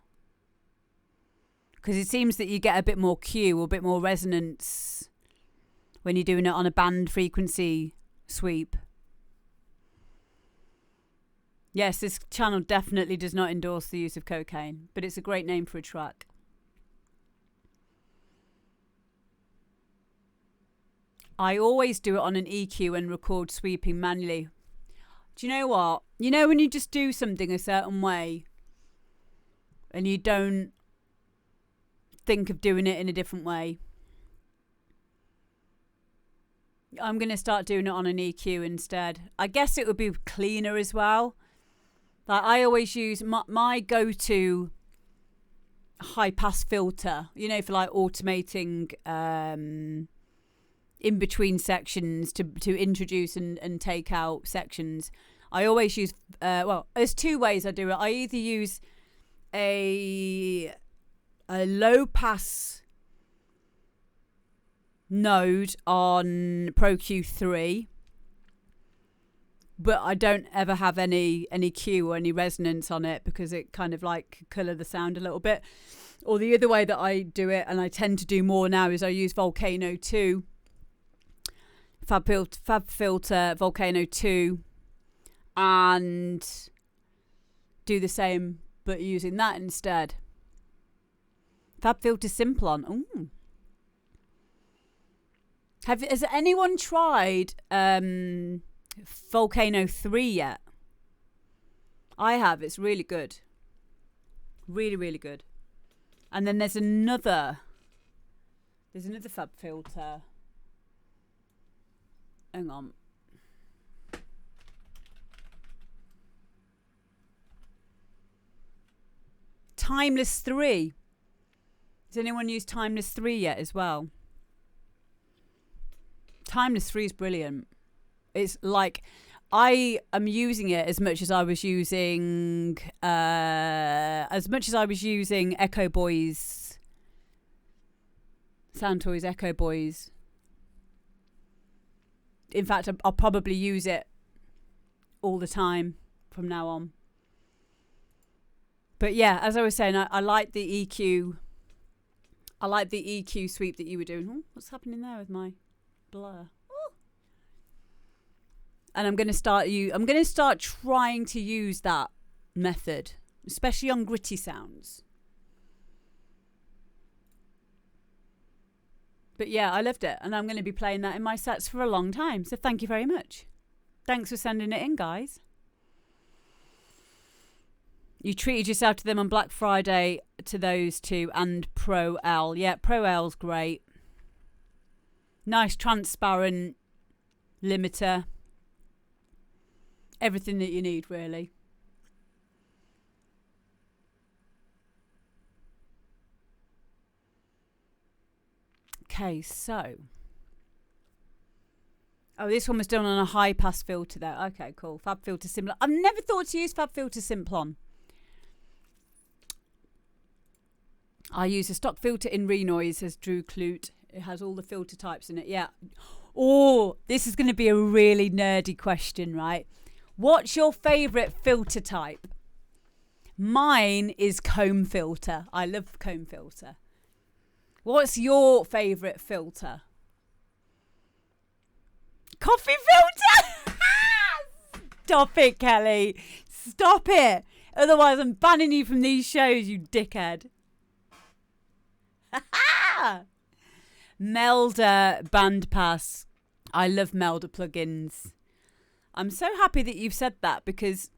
Speaker 1: Because it seems that you get a bit more Q or a bit more resonance when you're doing it on a band frequency sweep. Yes, this channel definitely does not endorse the use of cocaine, but it's a great name for a track. I always do it on an EQ and record sweeping manually. Do you know what? You know when you just do something a certain way and you don't think of doing it in a different way? I'm going to start doing it on an EQ instead. I guess it would be cleaner as well. Like I always use my go-to high pass filter, you know, for like automating in between sections to introduce and take out sections. I always use there's two ways I do it. I either use a low pass node on Pro Q3, but I don't ever have any Q or any resonance on it because it kind of like colour the sound a little bit. Or the other way that I do it, and I tend to do more now, is I use Volcano 2, Fab Filter Volcano 2, and do the same but using that instead. Fab Filter Simplon. Ooh. Has anyone tried Volcano 3 yet? I have. It's really good. Really, really good. And then there's another Fab Filter. Hang on. Timeless 3. Has anyone used Timeless 3 yet as well? Timeless 3 is brilliant. It's like I am using it as much as I was using Echo Boys, Soundtoys Echo Boys. In fact, I'll probably use it all the time from now on. But yeah, as I was saying, I like the EQ. I like the EQ sweep that you were doing. Oh, what's happening there with my blur? Oh. And I'm going to start trying to use that method, especially on gritty sounds. But yeah, I loved it, and I'm going to be playing that in my sets for a long time. So thank you very much. Thanks for sending it in, guys. You treated yourself to them on Black Friday, to those two, and Pro L. Yeah, Pro L's great. Nice transparent limiter. Everything that you need, really. Okay, so. Oh, this one was done on a high pass filter there. Okay, cool. Fab Filter Simplon. I've never thought to use Fab Filter Simplon. I use a stock filter in Renoise, as Drew Clute. It has all the filter types in it. Yeah. Oh, this is going to be a really nerdy question, right? What's your favourite filter type? Mine is comb filter. I love comb filter. What's your favourite filter? Coffee filter? Stop it, Kelly. Stop it. Otherwise, I'm banning you from these shows, you dickhead. Melder Bandpass. I love Melder plugins. I'm so happy that you've said that because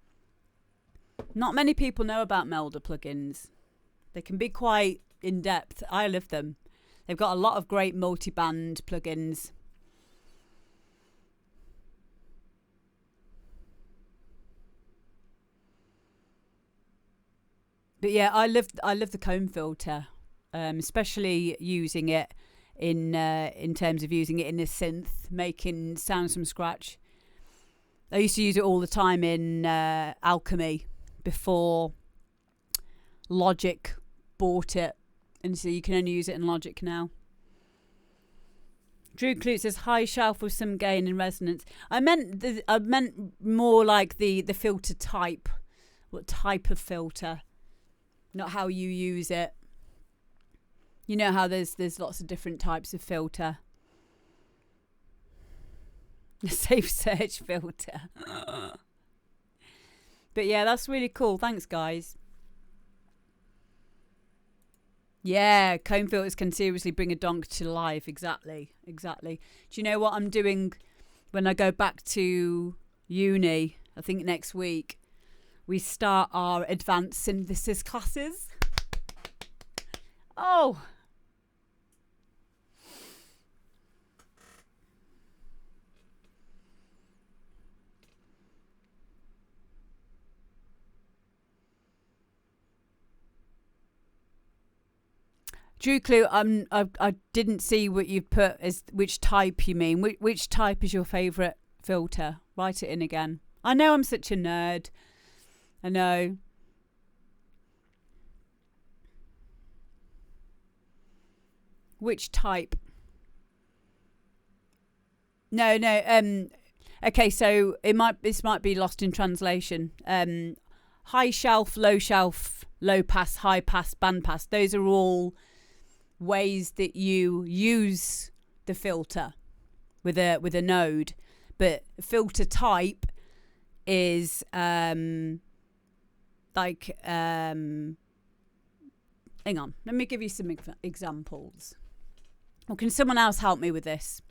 Speaker 1: not many people know about Melder plugins. They can be quite in depth. I love them. They've got a lot of great multi-band plugins. But yeah, I love the comb filter, especially using it in terms of using it in a synth, making sounds from scratch. I used to use it all the time in Alchemy before Logic bought it, and so you can only use it in Logic now. Drew Clute says high shelf with some gain and resonance. I meant more like the filter type. What type of filter? Not how you use it. You know how there's lots of different types of filter. A safe search filter. But yeah, that's really cool. Thanks, guys. Yeah, comb filters can seriously bring a donk to life. Exactly. Do you know what I'm doing when I go back to uni? I think next week we start our advanced synthesis classes. Oh. Drew Clue, I didn't see what you put as which type you mean. Which type is your favourite filter? Write it in again. I know I'm such a nerd. I know. Which type? No. Okay, so this might be lost in translation. High shelf, low pass, high pass, band pass. Those are all ways that you use the filter with a node, but filter type is hang on, let me give you some examples. Or can someone else help me with this?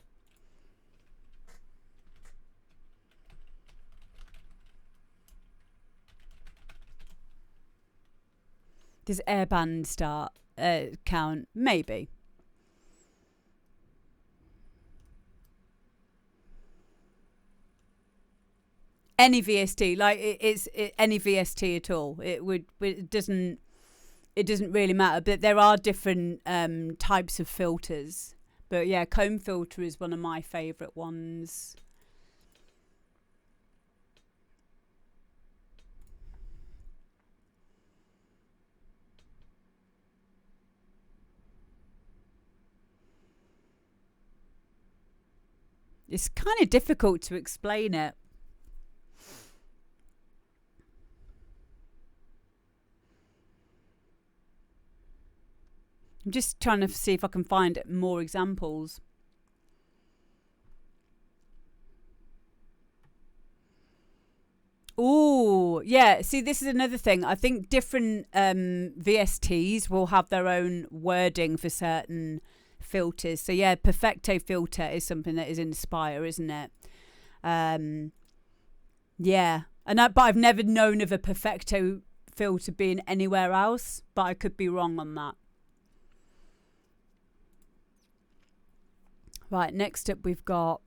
Speaker 1: Does airband start count? Maybe. Any VST, like it's any VST at all. It doesn't really matter. But there are different types of filters. But yeah, comb filter is one of my favourite ones. It's kind of difficult to explain it. I'm just trying to see if I can find more examples. Oh, yeah. See, this is another thing. I think different VSTs will have their own wording for certain filters. So yeah, Perfecto filter is something that is Inspire, isn't it? Yeah, but I've never known of a Perfecto filter being anywhere else, but I could be wrong on that. Right, next up we've got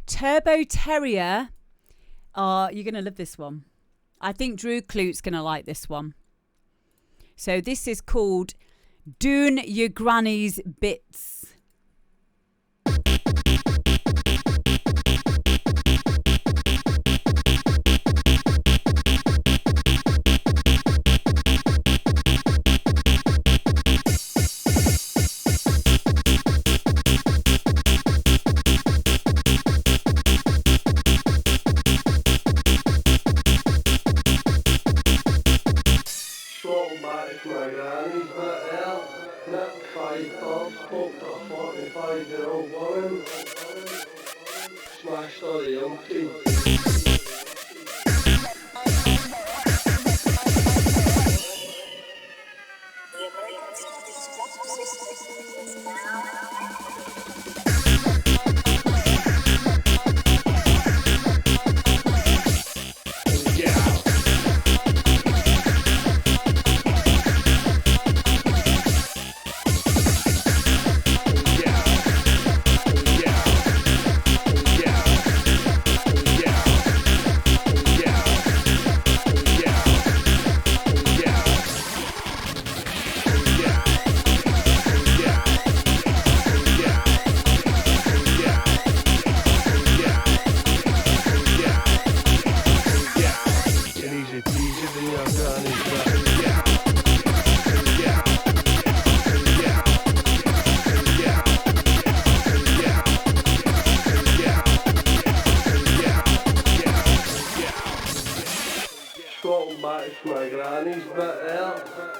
Speaker 1: Turbo Terrier. You're going to love this one. I think Drew Clute's going to like this one. So this is called Doon Your Granny's Bits.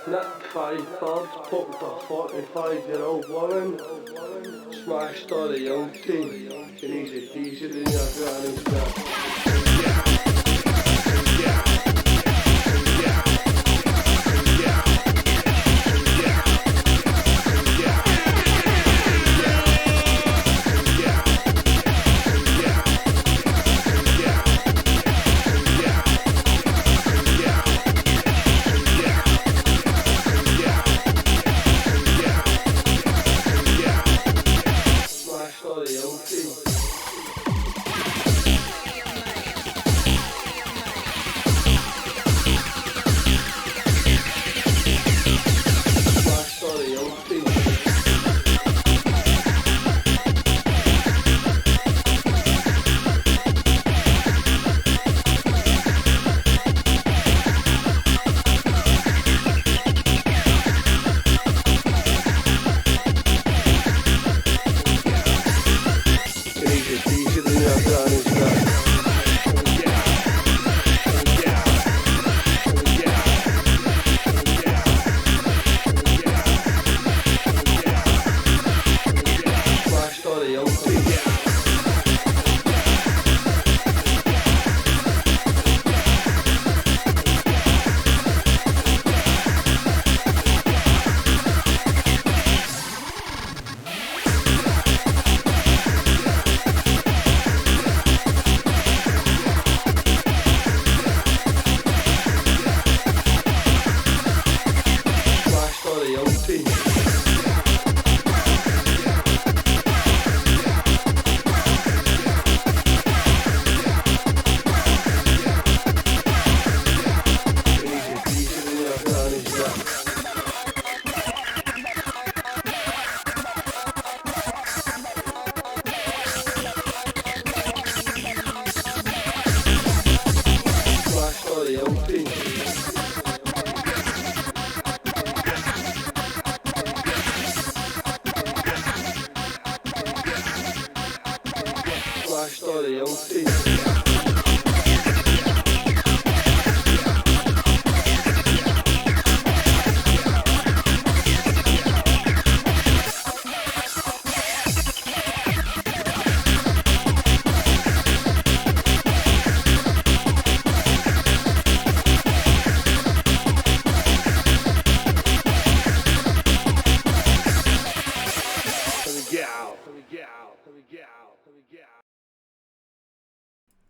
Speaker 7: Not 5 pods put with a 45-year-old woman. Smashed all the young tea. Can easy diesel in your granny's bed.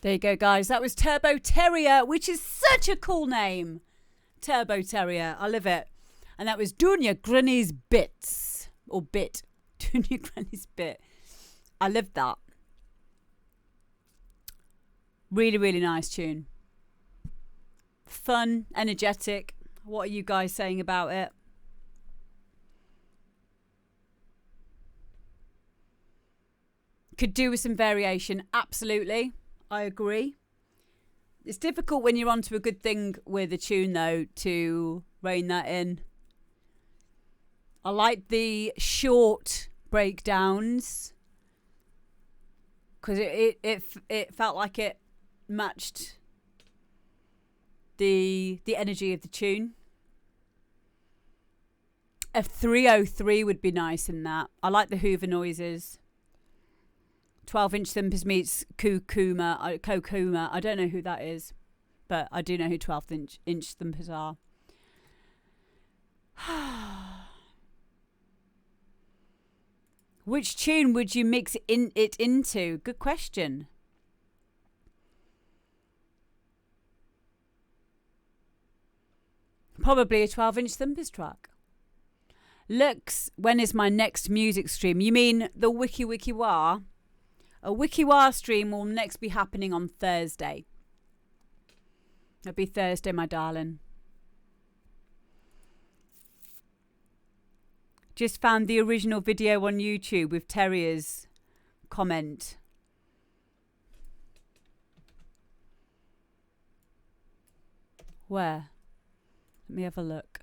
Speaker 1: There you go, guys. That was Turbo Terrier, which is such a cool name. Turbo Terrier. I love it. And that was Dunya Granny's Bits. Or Bit. Dunya Granny's Bit. I love that. Really, really nice tune. Fun, energetic. What are you guys saying about it? Could do with some variation. Absolutely. I agree. It's difficult when you're onto a good thing with a tune, though, to rein that in. I like the short breakdowns because it felt like it matched the energy of the tune. A 303 would be nice in that. I like the Hoover noises. 12-inch thumpers meets Kokuma. I don't know who that is, but I do know who 12-inch thumpers are. Which tune would you mix it into? Good question. Probably a 12-inch thumpers track. Lux, when is my next music stream? You mean the Wiki Wiki Wah? A Wiki Wah stream will next be happening on Thursday. It'll be Thursday, my darling. Just found the original video on YouTube with Terrier's comment. Where? Let me have a look.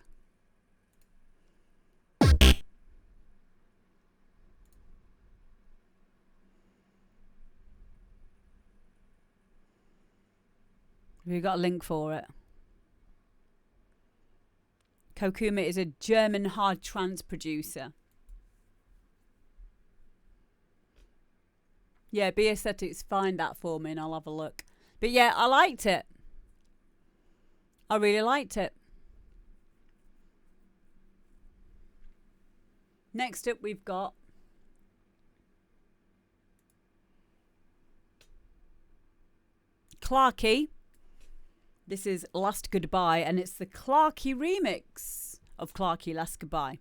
Speaker 1: Have you got a link for it? Kokuma is a German hard trance producer. Yeah, B Aesthetics, find that for me and I'll have a look. But yeah, I liked it. I really liked it. Next up we've got Clarky. This is Last Goodbye, and it's the Clarky remix of Clarky Last Goodbye.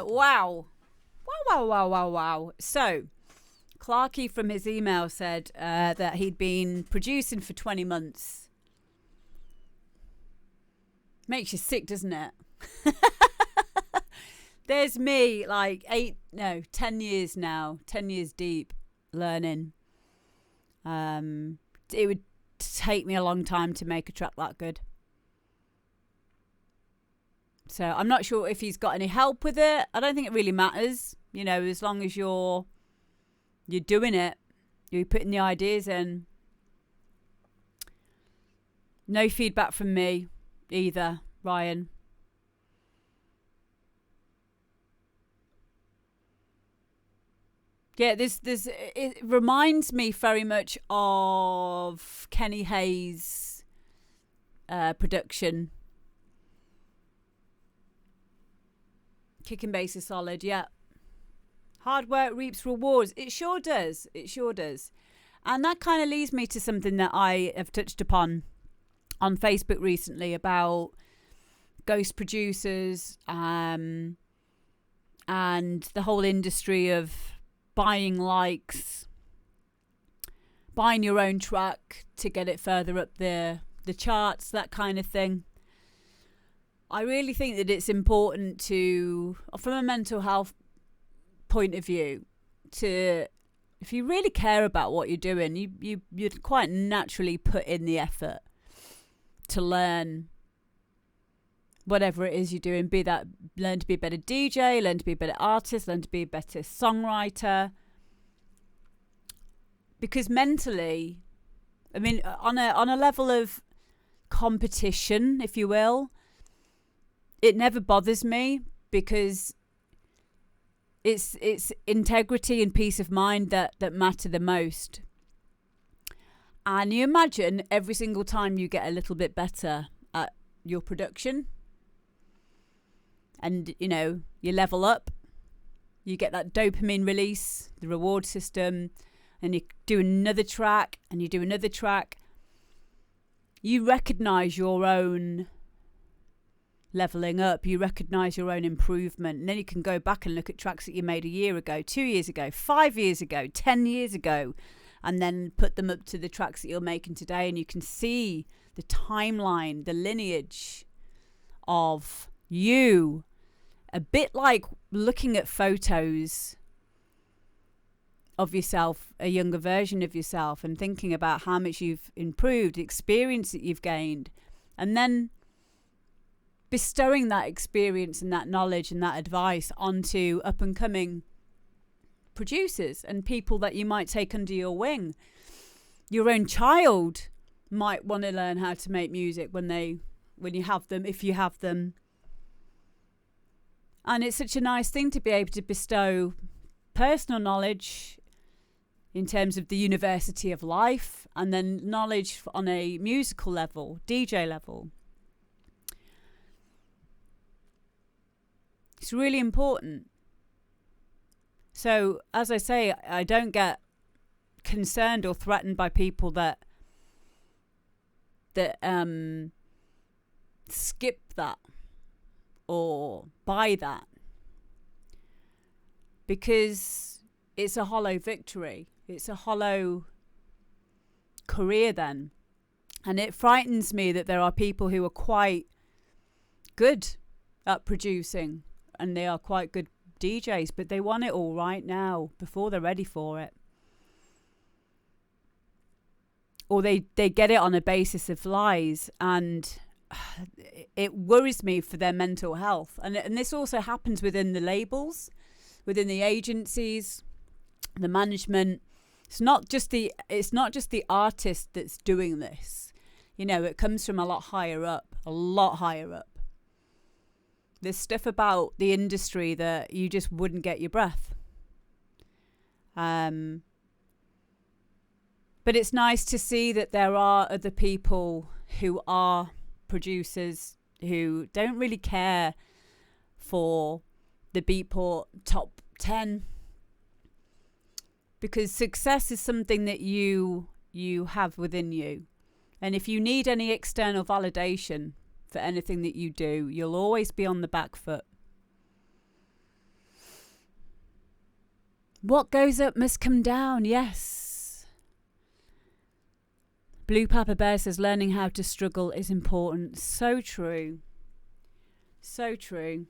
Speaker 1: Wow. Wow. So, Clarky from his email said that he'd been producing for 20 months. Makes you sick, doesn't it? There's me, like 10 years now, 10 years deep, learning. It would take me a long time to make a track that good. So I'm not sure if he's got any help with it. I don't think it really matters. You know, as long as you're doing it, you're putting the ideas in. No feedback from me either, Ryan. Yeah, it reminds me very much of Kenny Hayes' production. Kick and bass is solid, yeah. Hard work reaps rewards. It sure does. And that kind of leads me to something that I have touched upon on Facebook recently about ghost producers and the whole industry of buying likes, buying your own track to get it further up the charts, that kind of thing. I really think that it's important to, from a mental health point of view, if you really care about what you're doing, you'd quite naturally put in the effort to learn whatever it is you're doing, be that learn to be a better DJ, learn to be a better artist, learn to be a better songwriter. Because mentally, I mean, on a level of competition, if you will, it never bothers me because it's integrity and peace of mind that matter the most. And you imagine every single time you get a little bit better at your production, and you know, you level up, you get that dopamine release, the reward system, and you do another track and you do another track. You recognize your own leveling up, you recognize your own improvement, and then you can go back and look at tracks that you made a year ago, 2 years ago, 5 years ago, 10 years ago, and then put them up to the tracks that you're making today, and you can see the timeline, the lineage of you. A bit like looking at photos of yourself, a younger version of yourself, and thinking about how much you've improved, the experience that you've gained, and then bestowing that experience and that knowledge and that advice onto up and coming producers and people that you might take under your wing. Your own child might want to learn how to make music when you have them, if you have them. And it's such a nice thing to be able to bestow personal knowledge in terms of the university of life, and then knowledge on a musical level, DJ level. It's really important. So, as I say, I don't get concerned or threatened by people that skip that or buy that, because it's a hollow victory. It's a hollow career then. And it frightens me that there are people who are quite good at producing and they are quite good DJs, but they want it all right now before they're ready for it. Or they get it on a basis of lies, and it worries me for their mental health. And this also happens within the labels, within the agencies, the management. It's not just the artist that's doing this. You know, it comes from a lot higher up. There's stuff about the industry that you just wouldn't get your breath. But it's nice to see that there are other people who are producers who don't really care for the Beatport top 10, because success is something that you have within you. And if you need any external validation for anything that you do, you'll always be on the back foot. What goes up must come down, yes. Blue Papa Bear says learning how to struggle is important. So true. So true.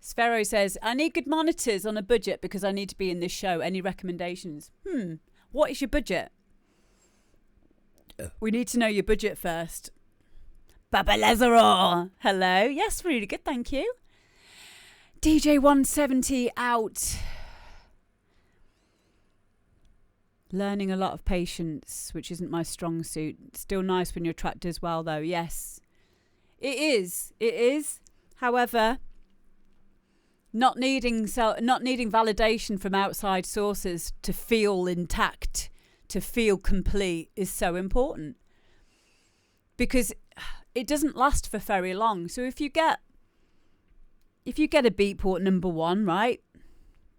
Speaker 1: Sphero says, I need good monitors on a budget because I need to be in this show. Any recommendations? What is your budget? We need to know your budget first. Baba Lazaro. Hello. Yes, really good. Thank you. DJ 170 out. Learning a lot of patience, which isn't my strong suit. Still nice when your track does well, though. Yes, it is. It is. However, not needing validation from outside sources to feel intact, to feel complete, is so important, because it doesn't last for very long. So if you get a Beatport #1, right,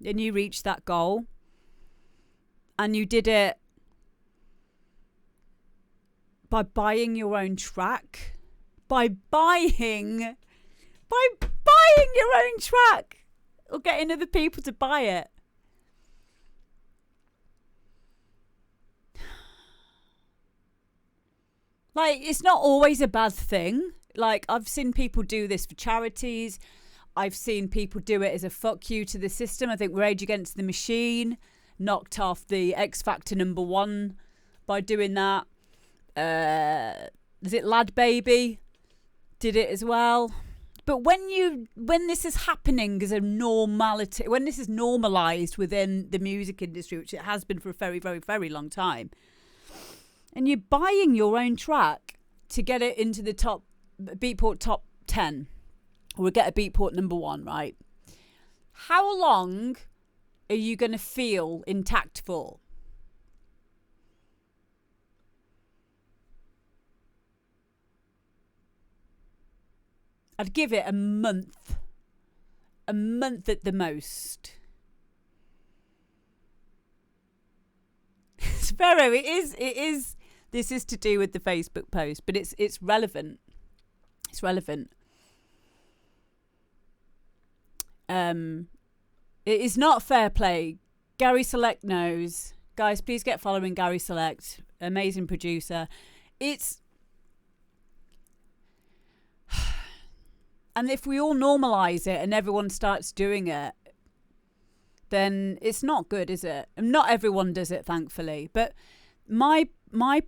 Speaker 1: and you reach that goal, and you did it by buying your own track, by buying your own track, or getting other people to buy it. Like, it's not always a bad thing. Like, I've seen people do this for charities. I've seen people do it as a fuck you to the system. I think Rage Against the Machine knocked off the X Factor #1 by doing that. Is it Lad Baby did it as well? But when this is happening as a normality, when this is normalised within the music industry, which it has been for a very, very, very long time, and you're buying your own track to get it into the Beatport top 10, or get a Beatport #1, right? How long are you going to feel intact for? I'd give it a month at the most. Sparrow, it is. This is to do with the Facebook post, but it's relevant. It's relevant. It is not fair play. Gary Select knows. Guys, please get following Gary Select. Amazing producer. And if we all normalise it and everyone starts doing it, then it's not good, is it? And not everyone does it, thankfully. But my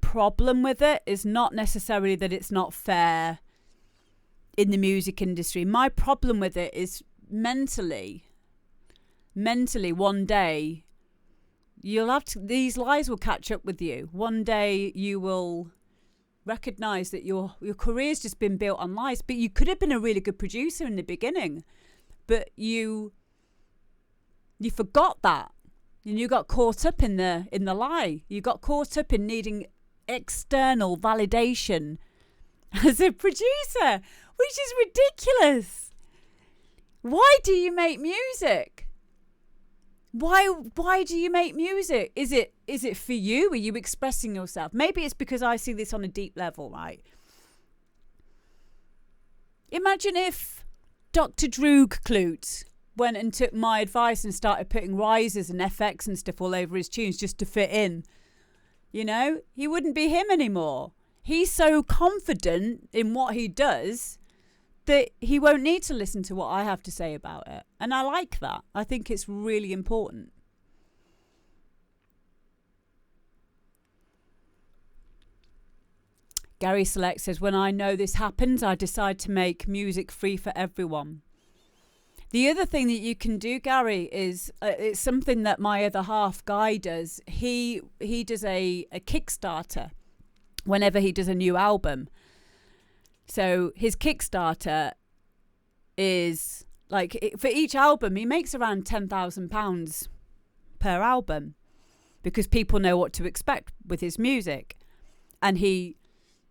Speaker 1: problem with it is not necessarily that it's not fair in the music industry. My problem with it is mentally, one day, these lies will catch up with you. One day you will recognise that your career's just been built on lies. But you could have been a really good producer in the beginning, but you forgot that, and you got caught up in the lie. You got caught up in needing external validation as a producer, which is ridiculous. Why do you make music? Why do you make music? Is it for you? Are you expressing yourself? Maybe it's because I see this on a deep level, right? Imagine if Dr. Droog Kloot went and took my advice and started putting risers and FX and stuff all over his tunes just to fit in. You know, he wouldn't be him anymore. He's so confident in what he does that he won't need to listen to what I have to say about it. And I like that. I think it's really important. Gary Select says, when I know this happens, I decide to make music free for everyone. The other thing that you can do, Gary, is it's something that my other half, Guy, does. He does a Kickstarter whenever he does a new album. So his Kickstarter is like, for each album, he makes around £10,000 per album, because people know what to expect with his music. And he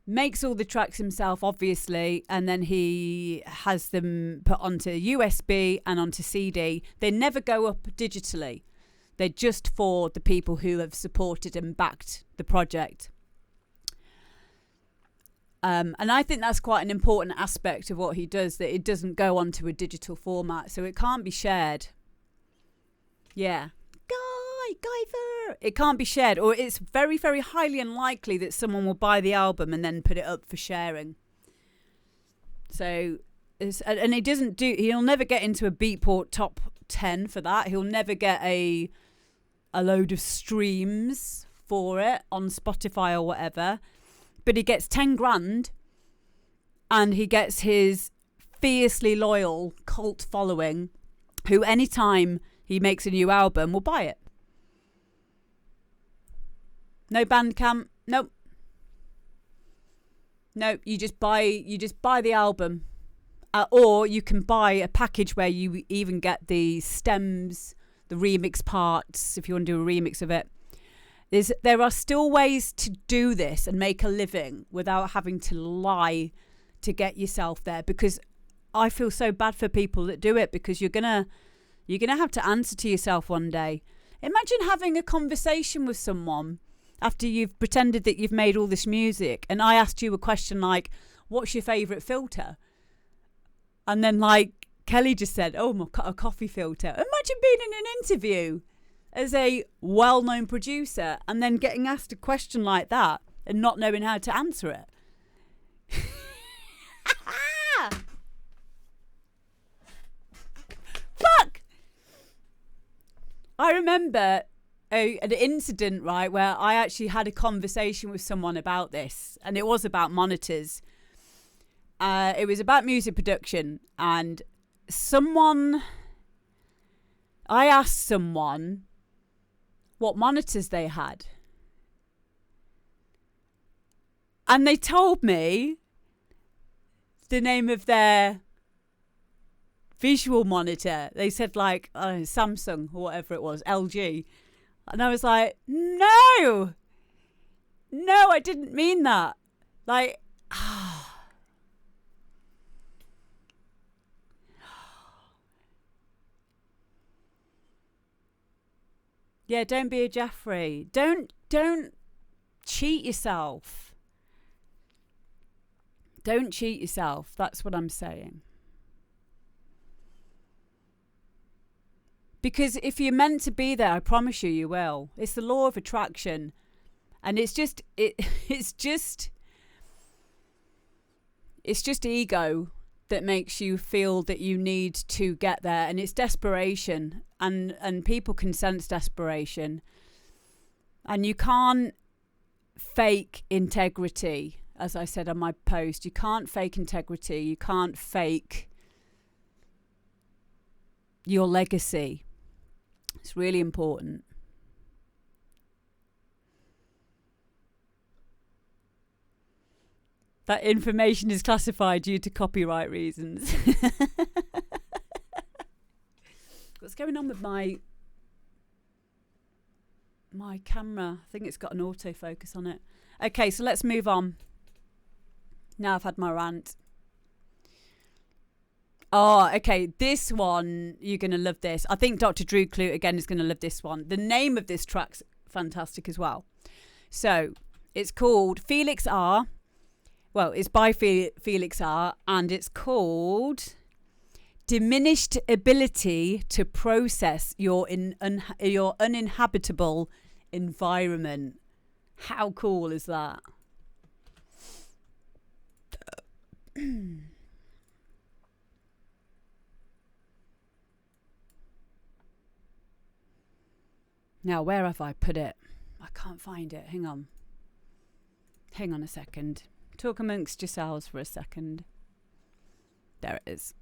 Speaker 1: makes all the tracks himself, obviously, and then he has them put onto USB and onto CD. They never go up digitally. They're just for the people who have supported and backed the project. And I think that's quite an important aspect of what he does, that it doesn't go onto a digital format, so it can't be shared. Yeah. Guyver! It can't be shared, or it's very, very highly unlikely that someone will buy the album and then put it up for sharing. So, and he doesn't do, he'll never get into a Beatport top 10 for that. He'll never get a load of streams for it on Spotify or whatever. But he gets 10 grand and he gets his fiercely loyal cult following who anytime he makes a new album will buy it. No Bandcamp. Nope. No, you just buy the album. Or you can buy a package where you even get the stems, the remix parts, if you want to do a remix of it. There are still ways to do this and make a living without having to lie to get yourself there, because I feel so bad for people that do it, because you're gonna have to answer to yourself one day. Imagine having a conversation with someone after you've pretended that you've made all this music and I asked you a question like, what's your favourite filter? And then like Kelly just said, oh, a coffee filter. Imagine being in an interview as a well-known producer and then getting asked a question like that and not knowing how to answer it. Fuck! I remember an incident, right, where I actually had a conversation with someone about this, and it was about monitors. It was about music production, and I asked someone what monitors they had. And they told me the name of their visual monitor. They said like Samsung or whatever it was, LG. And I was like, no, I didn't mean that. Like, yeah, don't be a Jeffrey. Don't cheat yourself. Don't cheat yourself. That's what I'm saying. Because if you're meant to be there, I promise you will. It's the law of attraction. And it's just ego that makes you feel that you need to get there. And it's desperation. And people can sense desperation. And you can't fake integrity. As I said on my post, you can't fake integrity. You can't fake your legacy. It's really important. That information is classified due to copyright reasons. What's going on with my camera? I think it's got an autofocus on it. Okay, so let's move on. Now I've had my rant. Oh, okay. This one, you're going to love this. I think Dr. Drew Clute, again, is going to love this one. The name of this track's fantastic as well. So, it's called Felix R. Well, it's by Felix R. And it's called Diminished Ability to Process Your Uninhabitable Environment. How cool is that? Now, where have I put it? I can't find it. Hang on a second. Talk amongst yourselves for a second. There it is.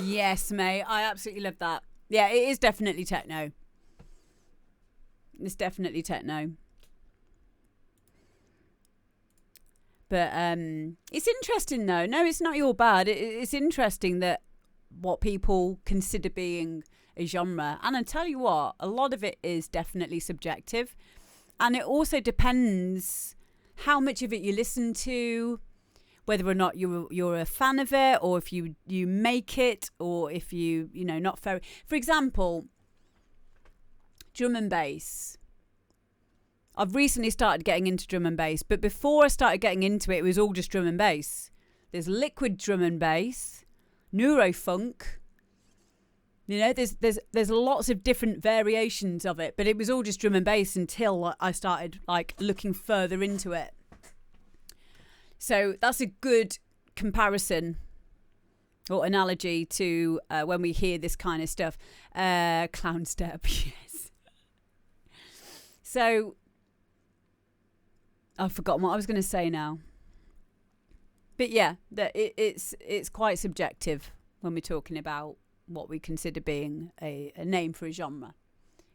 Speaker 1: Yes, mate. I absolutely love that. Yeah, it is definitely techno. It's definitely techno. But it's interesting, though. No, it's not your bad. It's interesting that what people consider being a genre. And I tell you what, a lot of it is definitely subjective. And it also depends how much of it you listen to, whether or not you're a fan of it, or if you make it, or if you know, not fair. For example, drum and bass. I've recently started getting into drum and bass, but before I started getting into it, it was all just drum and bass. There's liquid drum and bass, neurofunk. You know, there's lots of different variations of it, but it was all just drum and bass until I started like looking further into it. So that's a good comparison or analogy to when we hear this kind of stuff. Clown step, yes. So I've forgotten what I was going to say now. But yeah, it's quite subjective when we're talking about what we consider being a name for a genre.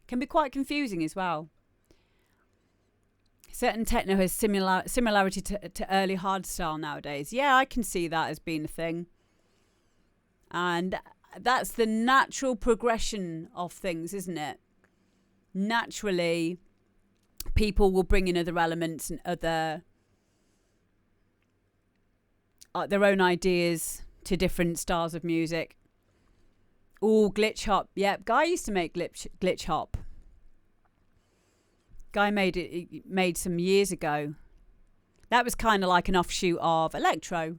Speaker 1: Can be quite confusing as well. Certain techno has similarity to early hardstyle nowadays. Yeah, I can see that as being a thing. And that's the natural progression of things, isn't it? Naturally, people will bring in other elements and other their own ideas to different styles of music. Oh, glitch hop. Yep, Guy used to make glitch hop. Guy made some years ago. That was kind of like an offshoot of electro.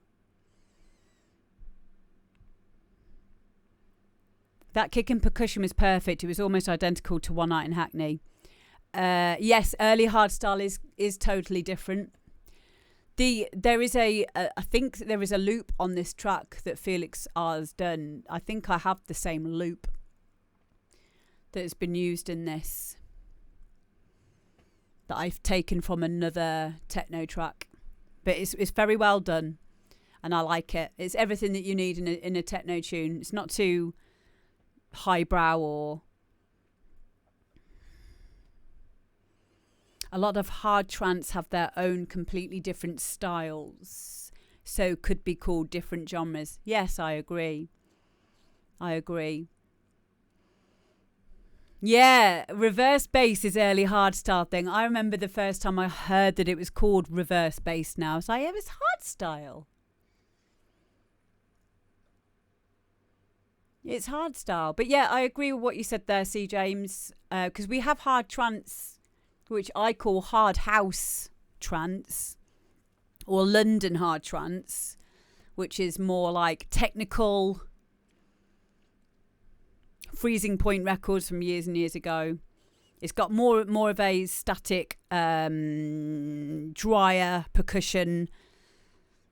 Speaker 1: That kick and percussion was perfect. It was almost identical to One Night in Hackney. Yes, early hardstyle is totally different. There is I think there is a loop on this track that Felix has done. I think I have the same loop that has been used in this, that I've taken from another techno track, but it's very well done, and I like it. It's everything that you need in a techno tune. It's not too highbrow, or a lot of hard trance have their own completely different styles, so could be called different genres. Yes, I agree. Yeah, reverse bass is early hardstyle thing. I remember the first time I heard that it was called reverse bass now. I was like, it was hardstyle. It's hardstyle. But yeah, I agree with what you said there, C. James, because we have hard trance, which I call hard house trance, or London hard trance, which is more like technical. Freezing Point Records from years and years ago. It's got more of a static, drier percussion.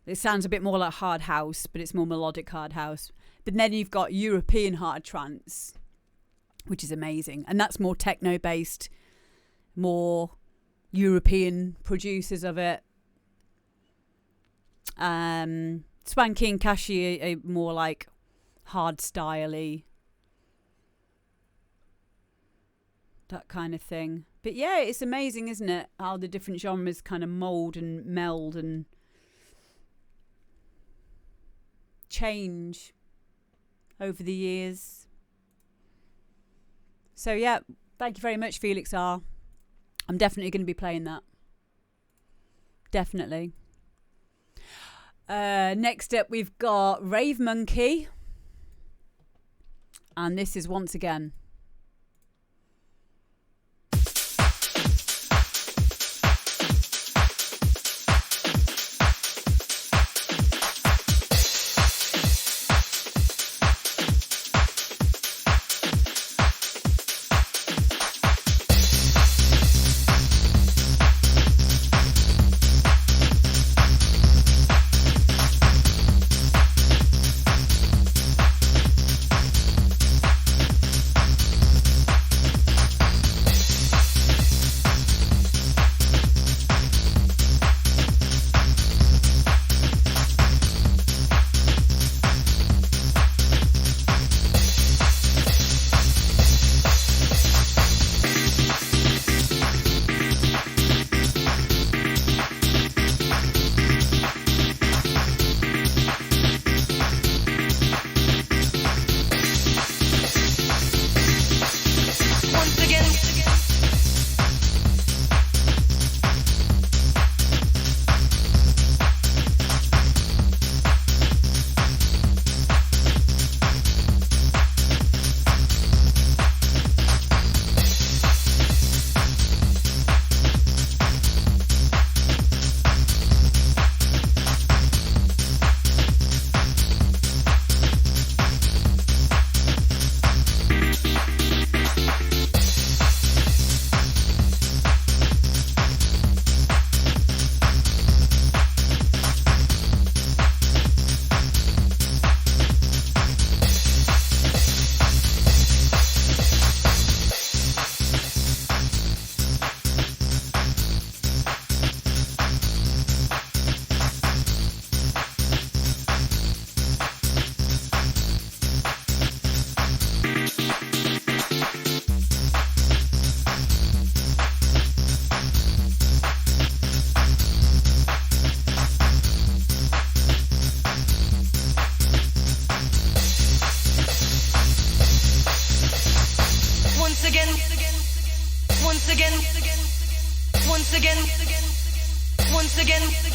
Speaker 1: It sounds a bit more like hard house, but it's more melodic hard house. But then you've got European hard trance, which is amazing, and that's more techno based, more European producers of it. Swanky and Cashy are more like hard styley, that kind of thing. But yeah, it's amazing, isn't it, how the different genres kind of mould and meld and change over the years. So yeah, thank you very much, Felix R. I'm definitely going to be playing that. Definitely. Next up, we've got Rave Monkey. And this is Once Again.
Speaker 8: again, once again, once again.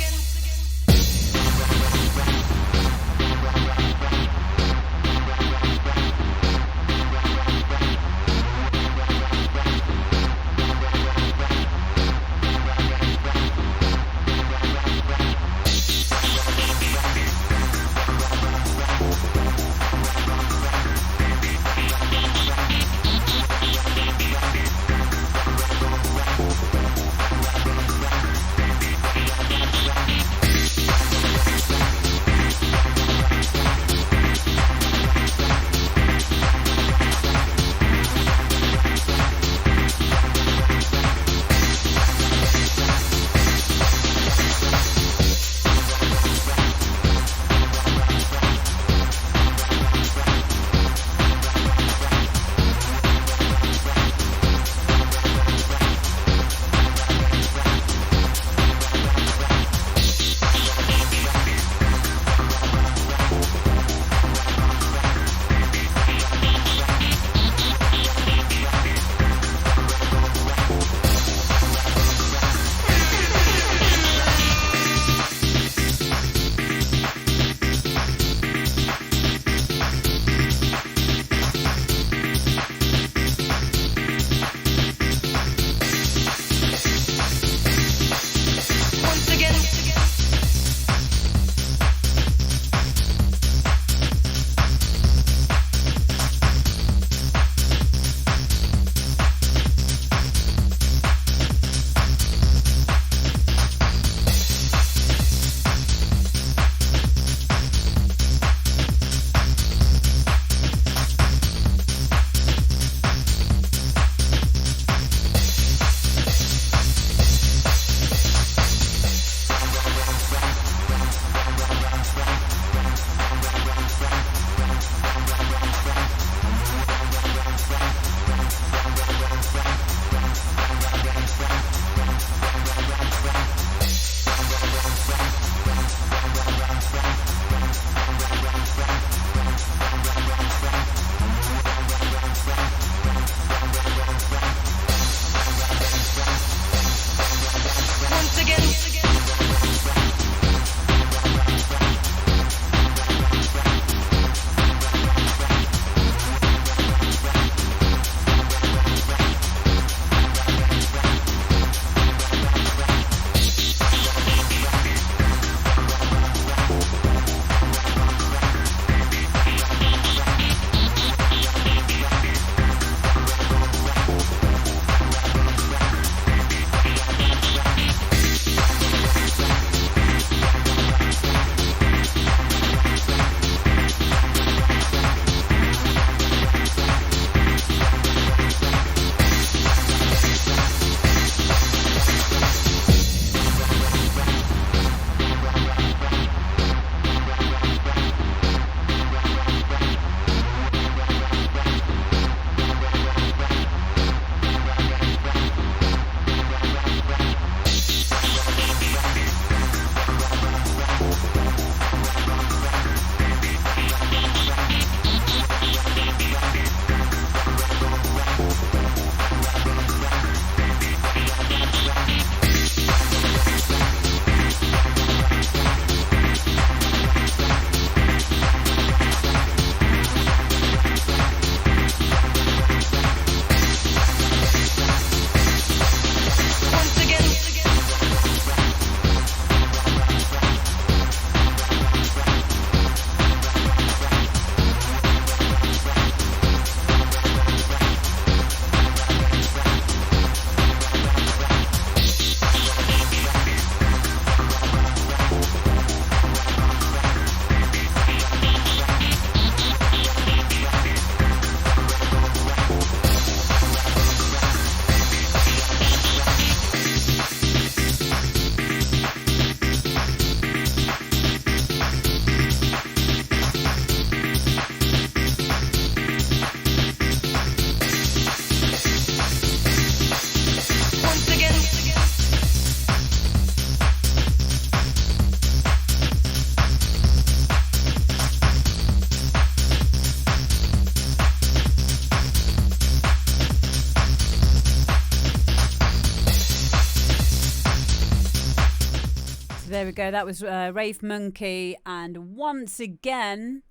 Speaker 1: There we go. That was Rave Monkey. And once again,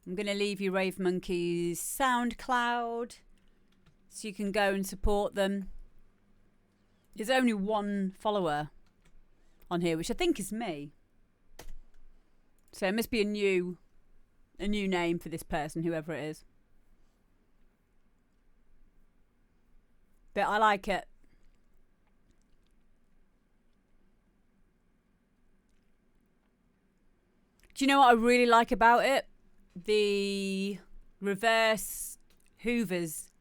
Speaker 1: I'm going to leave you Rave Monkey's SoundCloud so you can go and support them. There's only one follower on here, which I think is me. So it must be a new name for this person, whoever it is. But I like it. Do you know what I really like about it? The reverse hoovers.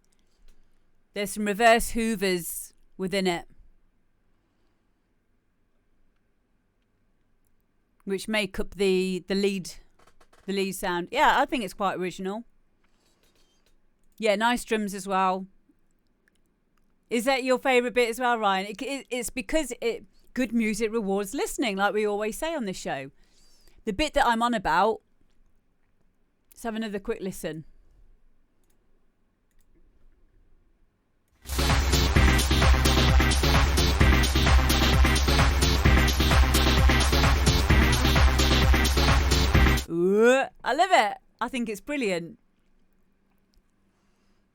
Speaker 1: There's some reverse hoovers within it, which make up the lead sound. Yeah, I think it's quite original. Yeah, nice drums as well. Is that your favourite bit as well, Ryan? It's because good music rewards listening, like we always say on this show. The bit that I'm on about, let's have another quick listen. Ooh, I love it. I think it's brilliant.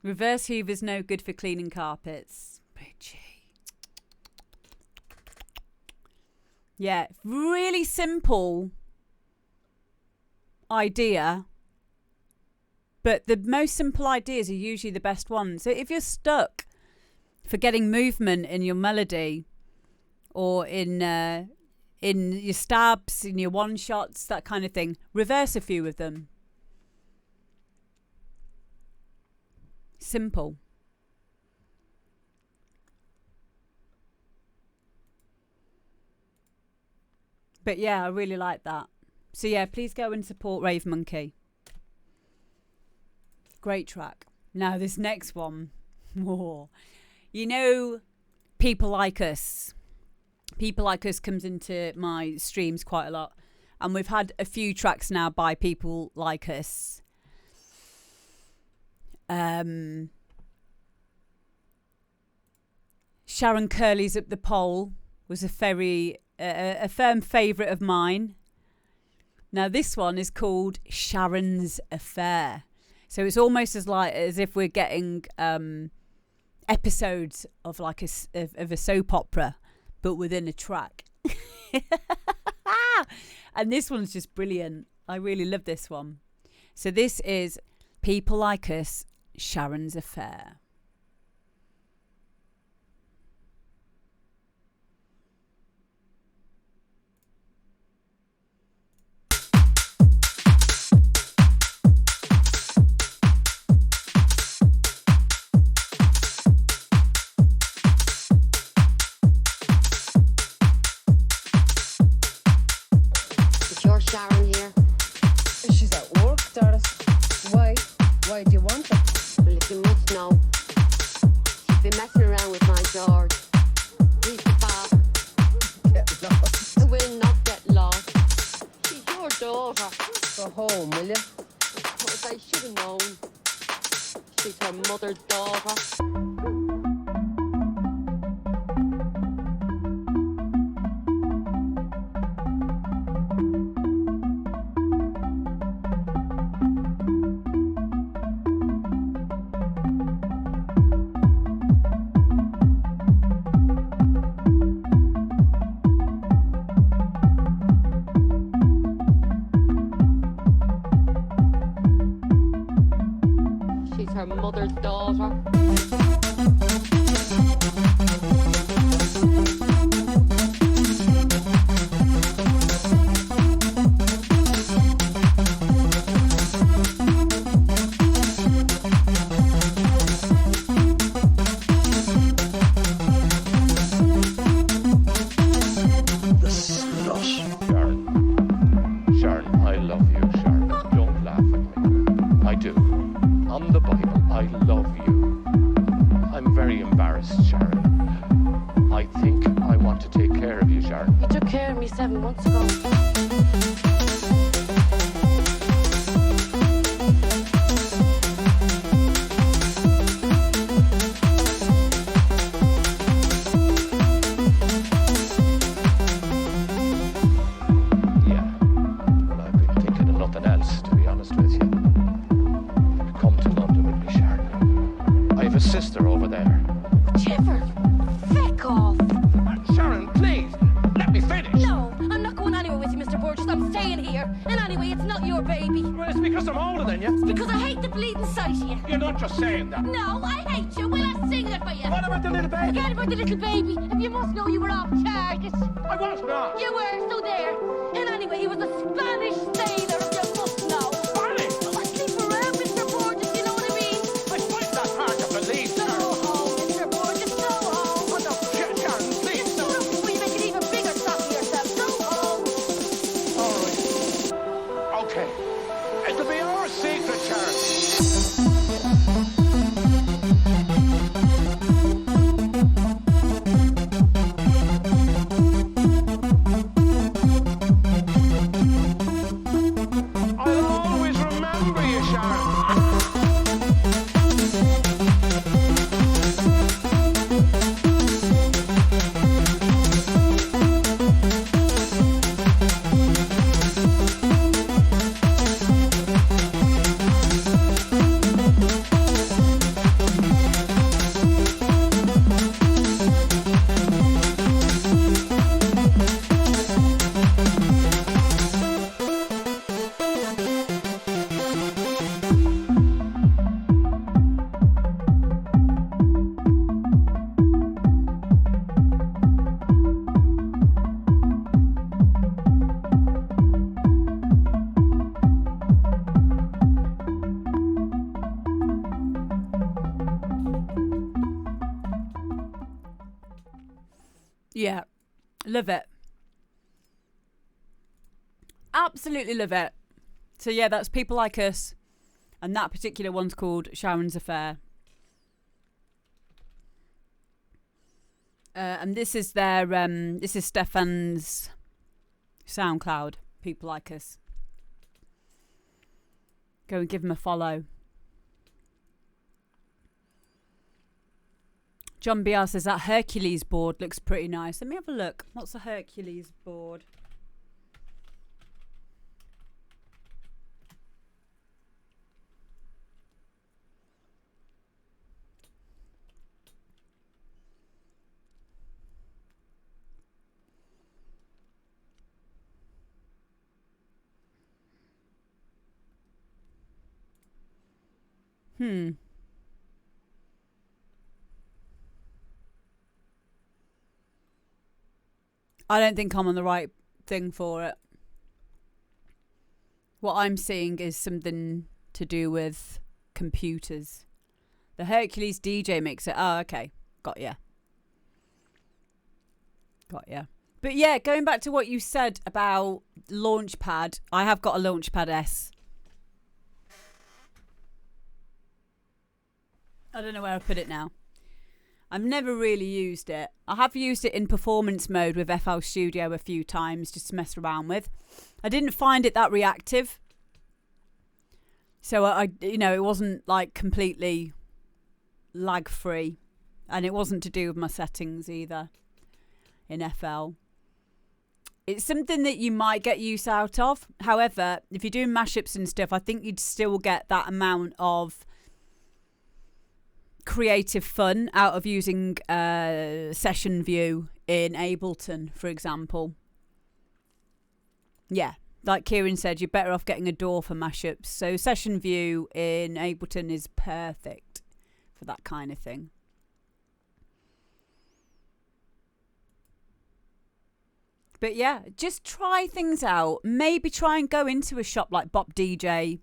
Speaker 1: Reverse hoover's no good for cleaning carpets. Bitchy. Yeah, really simple idea, but the most simple ideas are usually the best ones. So if you're stuck for getting movement in your melody or in your stabs, in your one shots, that kind of thing, reverse a few of them. Simple. But yeah, I really like that. So yeah, please go and support Rave Monkey. Great track. Now this next one. Whoa. You know, People Like Us. People Like Us comes into my streams quite a lot. And we've had a few tracks now by People Like Us. Sharon Curley's Up the Pole was a firm favourite of mine. Now this one is called Sharon's Affair. So it's almost as if we're getting episodes of like of a soap opera, but within a track. And this one's just brilliant. I really love this one. So this is People Like Us, Sharon's Affair.
Speaker 9: Sharon here.
Speaker 10: She's at work, Doris. Why? Why do you want her?
Speaker 9: Well, if you must know, she's been messing around with my George. He's the father.
Speaker 10: Get lost.
Speaker 9: I will not get lost. She's your daughter.
Speaker 10: Go home, will you?
Speaker 9: But I should have known. She's her mother's daughter. Her mother's daughter.
Speaker 4: Sharon, I love you, Sharon. Don't laugh at me. I do. On the Bible, I love you. I'm very embarrassed, Sharon. I think I want to take care of you, Sharon.
Speaker 9: You took care of me 7 months ago.
Speaker 4: a sister over there.
Speaker 8: Whichever. Feck off.
Speaker 4: Sharon, please, let me finish.
Speaker 8: No, I'm not going anywhere with you, Mr. Burgess. I'm staying here. And anyway, it's not your baby.
Speaker 4: Well, it's because I'm older than you.
Speaker 8: It's because I hate the bleeding sight of you.
Speaker 4: You're not just saying that.
Speaker 8: No, I hate you. Will I sing it for you?
Speaker 4: What about the little baby?
Speaker 8: Forget about the little baby. If you must know, you were off target.
Speaker 4: I was not.
Speaker 8: You were, so there. And anyway, he was a Spanish sailor, if you must know.
Speaker 4: Spanish?
Speaker 8: Oh, I sleep around, Mr. Burgess, you know what I mean?
Speaker 4: I find that hard to believe.
Speaker 8: Go home, Mr. Burgess, go home.
Speaker 4: Oh, no, Sharon, please.
Speaker 8: Just shut up before you make it even bigger stop of yourself. Go home.
Speaker 4: All right. Okay. It'll be our secret, Sharon. I'll always remember you, Sharon.
Speaker 1: Yeah, love it. Absolutely love it. So yeah, that's People Like Us, and that particular one's called Sharon's Affair. And this is their this is Stefan's SoundCloud. People Like Us. Go and give him a follow. John BR says that Hercules board looks pretty nice. Let me have a look. What's a Hercules board? I don't think I'm on the right thing for it. What I'm seeing is something to do with computers. The Hercules DJ mixer. Oh, okay. Got ya. But yeah, going back to what you said about Launchpad, I have got a Launchpad S. I don't know where I put it now. I've never really used it. I have used it in performance mode with FL Studio a few times just to mess around with. I didn't find it that reactive. So it wasn't like completely lag free, and it wasn't to do with my settings either in FL. It's something that you might get use out of. However, if you're doing mashups and stuff, I think you'd still get that amount of creative fun out of using session view in Ableton, for example. Yeah, like Kieran said, you're better off getting a DAW for mashups. So session view in Ableton is perfect for that kind of thing. But yeah, just try things out. Maybe try and go into a shop like Bop DJ,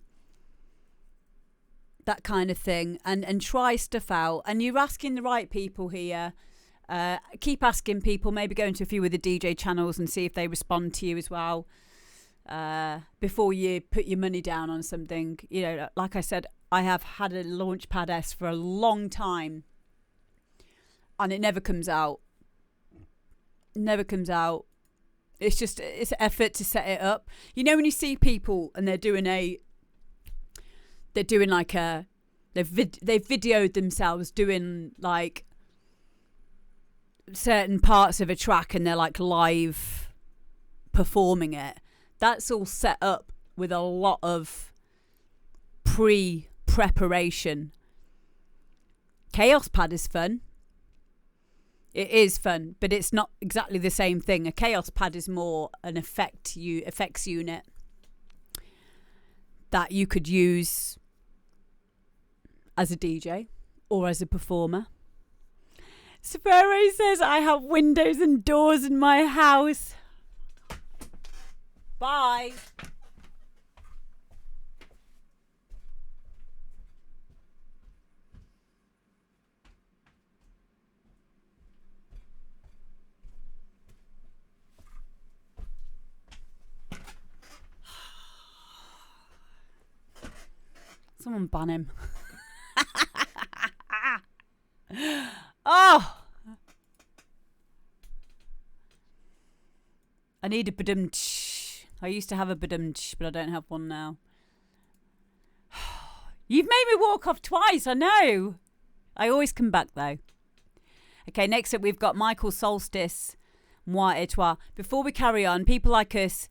Speaker 1: that kind of thing, and try stuff out. And you're asking the right people here. Keep asking people. Maybe go into a few of the DJ channels and see if they respond to you as well. Before you put your money down on something. You know, like I said, I have had a Launchpad S for a long time, and it never comes out. It's effort to set it up. You know, when you see people and they've videoed themselves doing like certain parts of a track and they're like live performing it. That's all set up with a lot of preparation. Chaos pad is fun. It is fun, but it's not exactly the same thing. A chaos pad is more an effects unit that you could use as a DJ or as a performer. Sparrow says, I have windows and doors in my house. Bye. Someone ban him. Oh! I need a badum-tsh. I used to have a badum-tsh, but I don't have one now. You've made me walk off twice, I know. I always come back, though. Okay, next up we've got Michael Solstice, Moi et Toi. Before we carry on, people like us,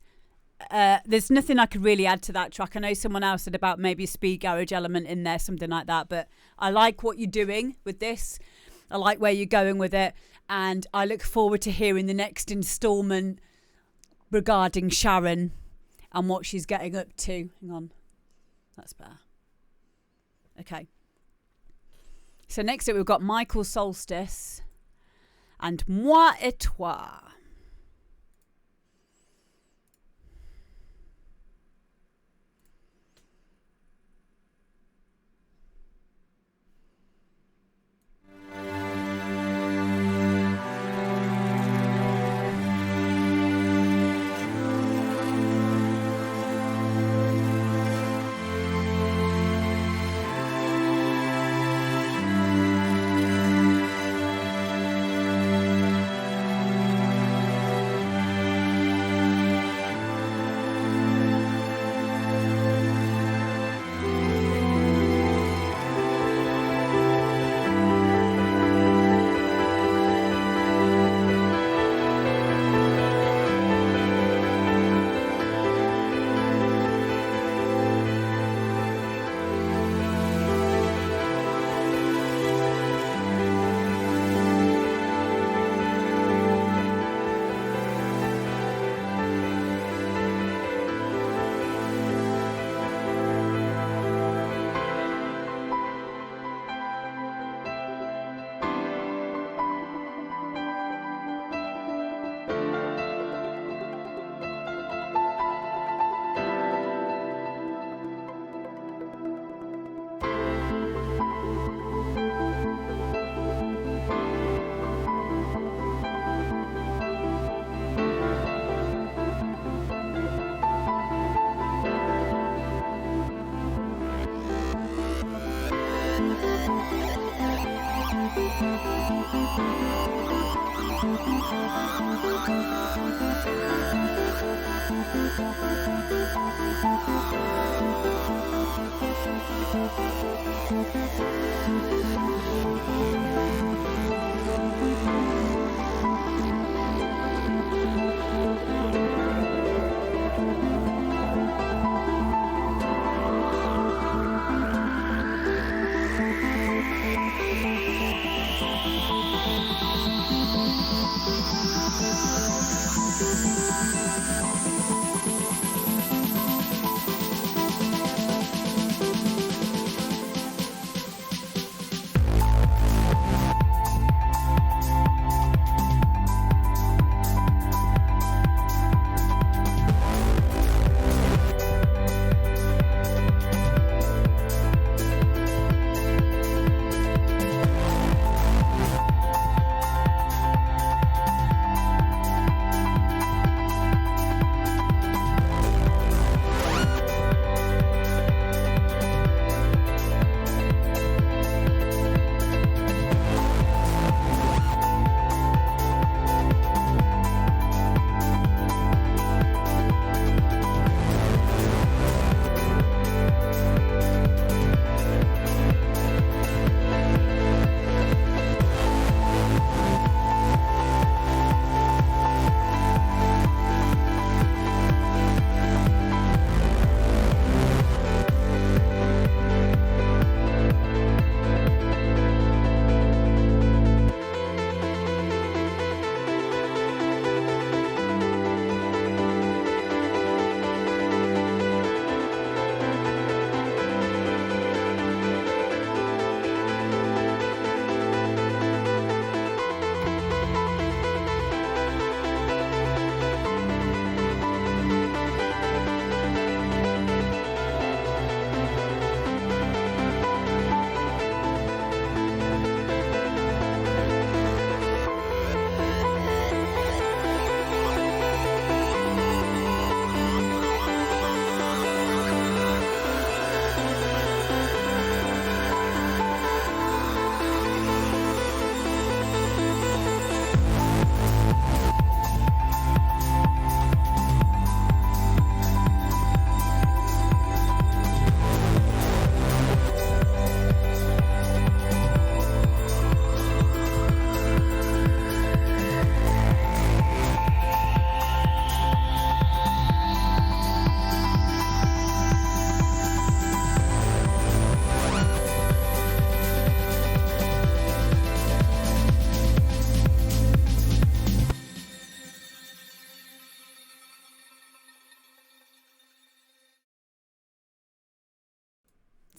Speaker 1: there's nothing I could really add to that track. I know someone else said about maybe a speed garage element in there, something like that, but I like what you're doing with this. I like where you're going with it, and I look forward to hearing the next instalment regarding Sharon and what she's getting up to. Hang on, that's better. Okay, so next up we've got Michael Solstice and Moi et Toi.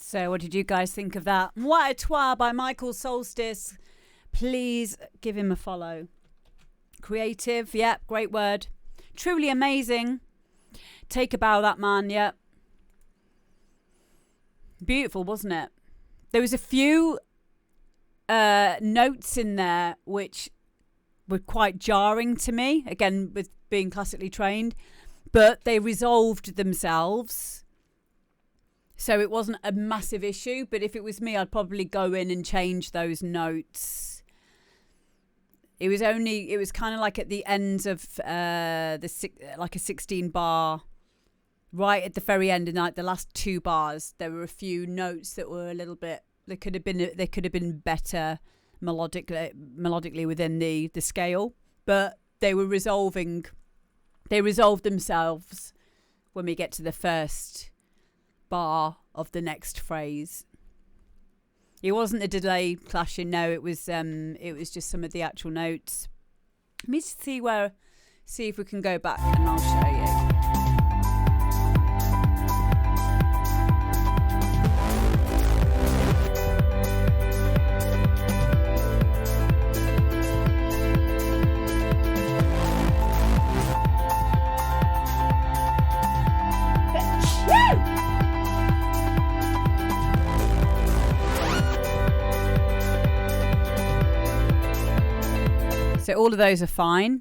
Speaker 1: So what did you guys think of that? What a Trois by Michael Solstice. Please give him a follow. Creative, yep, great word. Truly amazing. Take a bow, that man, yep. Beautiful, wasn't it? There was a few notes in there which were quite jarring to me, again, with being classically trained, but they resolved themselves. So it wasn't a massive issue, but if it was me, I'd probably go in and change those notes. It was kind of like at the end of like a 16 bar, right at the very end, and like the last 2 bars, there were a few notes that were a little bit, they could have been better melodically within the scale, but they resolved themselves when we get to the first bar of the next phrase. It wasn't a delay clashing, no, it was just some of the actual notes. Let me see if we can go back and I'll show you. So all of those are fine.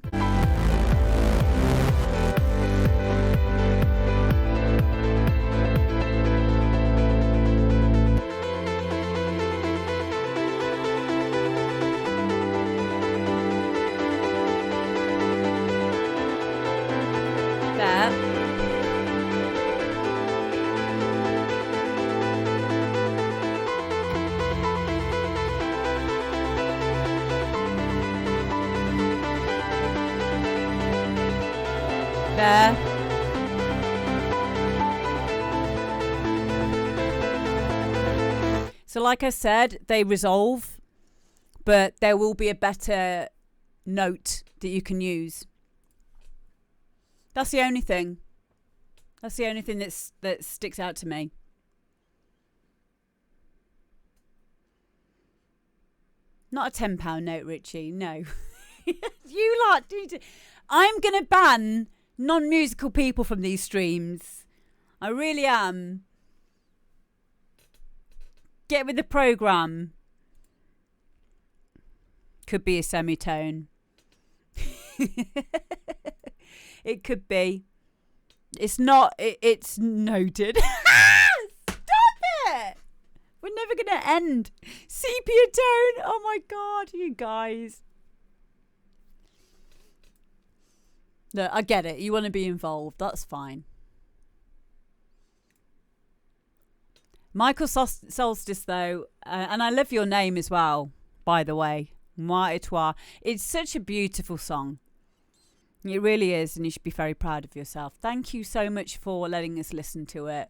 Speaker 1: There. There. So like I said, they resolve, but there will be a better note that you can use. That's the only thing. That's the only thing that sticks out to me. Not a £10 note, Richie. No. You lot. I'm going to ban non-musical people from these streams. I really am. Get with the programme. Could be a semitone. It could be. It's not. It's noted. Stop it! We're never going to end. Sepia tone. Oh my God, you guys. Look, I get it. You want to be involved. That's fine. Michael Solstice, though, and I love your name as well, by the way. Moi et toi. It's such a beautiful song. It really is, and you should be very proud of yourself. Thank you so much for letting us listen to it.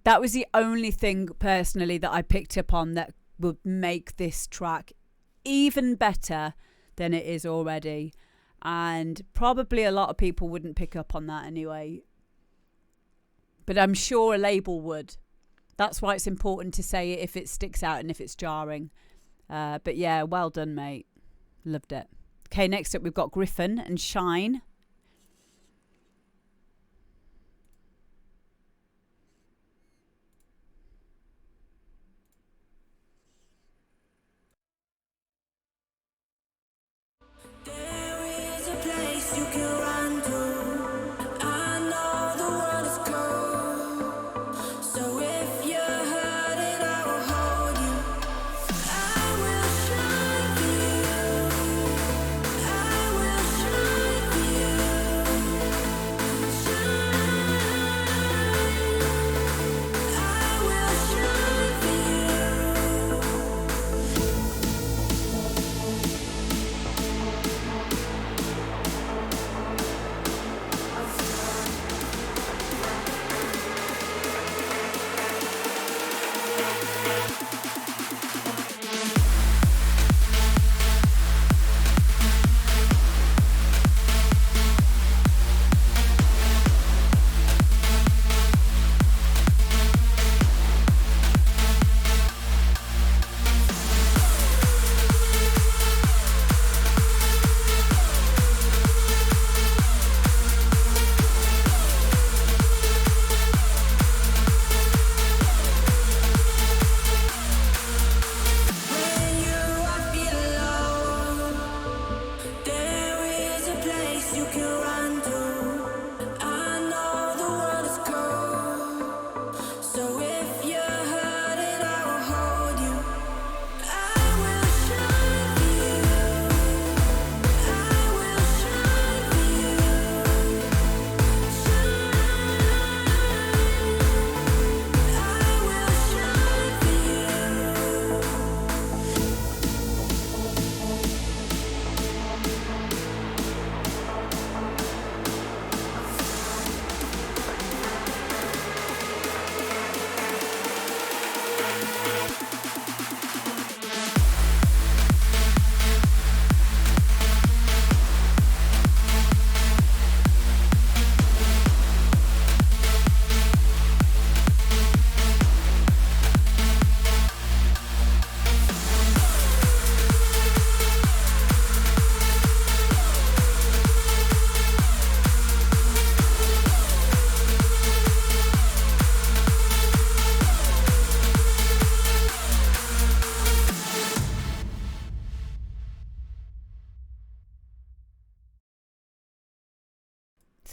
Speaker 1: That was the only thing, personally, that I picked up on that would make this track even better than it is already. And probably a lot of people wouldn't pick up on that anyway. But I'm sure a label would. That's why it's important to say it if it sticks out and if it's jarring. But yeah, well done, mate. Loved it. Okay, next up we've got Griffin and Shine.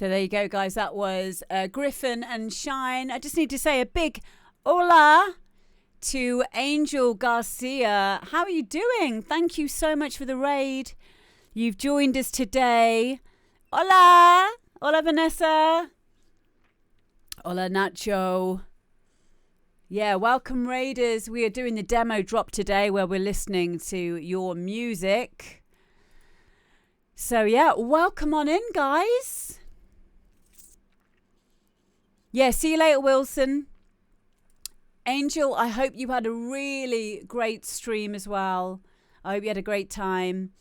Speaker 1: So there you go, guys. That was Griffin and Shine. I just need to say a big hola to Angel Garcia. How are you doing? Thank you so much for the raid. You've joined us today. Hola. Hola, Vanessa. Hola, Nacho. Yeah, welcome, raiders. We are doing the demo drop today where we're listening to your music. So, yeah, welcome on in, guys. Yeah, see you later, Wilson. Angel, I hope you had a really great stream as well. I hope you had a great time.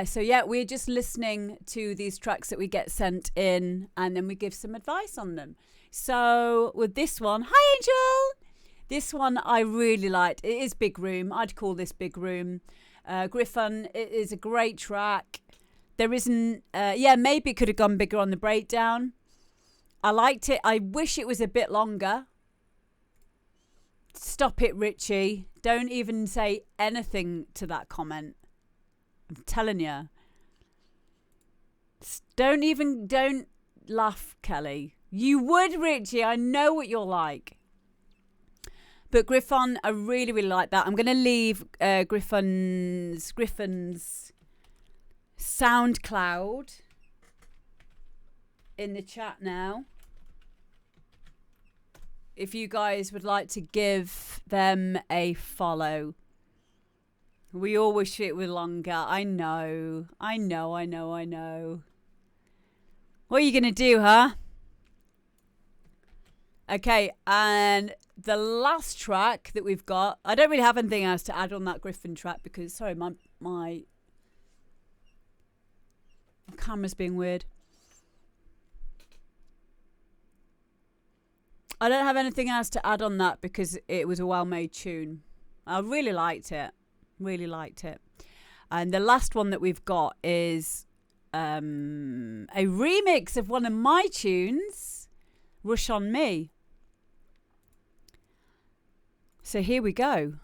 Speaker 1: So, yeah, we're just listening to these tracks that we get sent in and then we give some advice on them. So, with this one, hi, Angel. This one I really liked. It is Big Room. I'd call this Big Room. Griffin, it is a great track. There isn't, maybe it could have gone bigger on the breakdown. I liked it. I wish it was a bit longer. Stop it, Richie. Don't even say anything to that comment. I'm telling you. Don't laugh, Kelly. You would, Richie. I know what you're like. But Griffin, I really, really like that. I'm going to leave Griffin's SoundCloud in the chat now. If you guys would like to give them a follow. We all wish it were longer. I know. What are you going to do, huh? Okay, and the last track that we've got, I don't really have anything else to add on that Griffin track because, sorry, my camera's being weird. I don't have anything else to add on that because it was a well-made tune. I really liked it. And the last one that we've got is a remix of one of my tunes, Rush on Me. So here we go.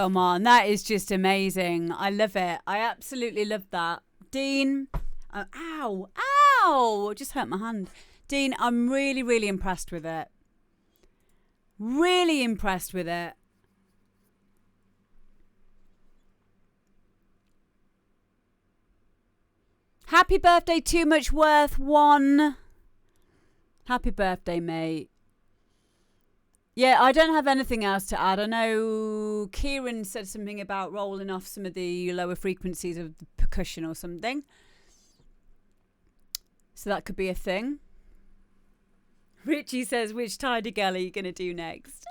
Speaker 1: Come on, that is just amazing. I love it. I absolutely love that. Dean, ow, just hurt my hand. Dean, I'm really, really impressed with it. Really impressed with it. Happy birthday, Too Much Worth 1. Happy birthday, mate. Yeah, I don't have anything else to add. I know Kieran said something about rolling off some of the lower frequencies of the percussion or something. So that could be a thing. Richie says, which tidy girl are you going to do next?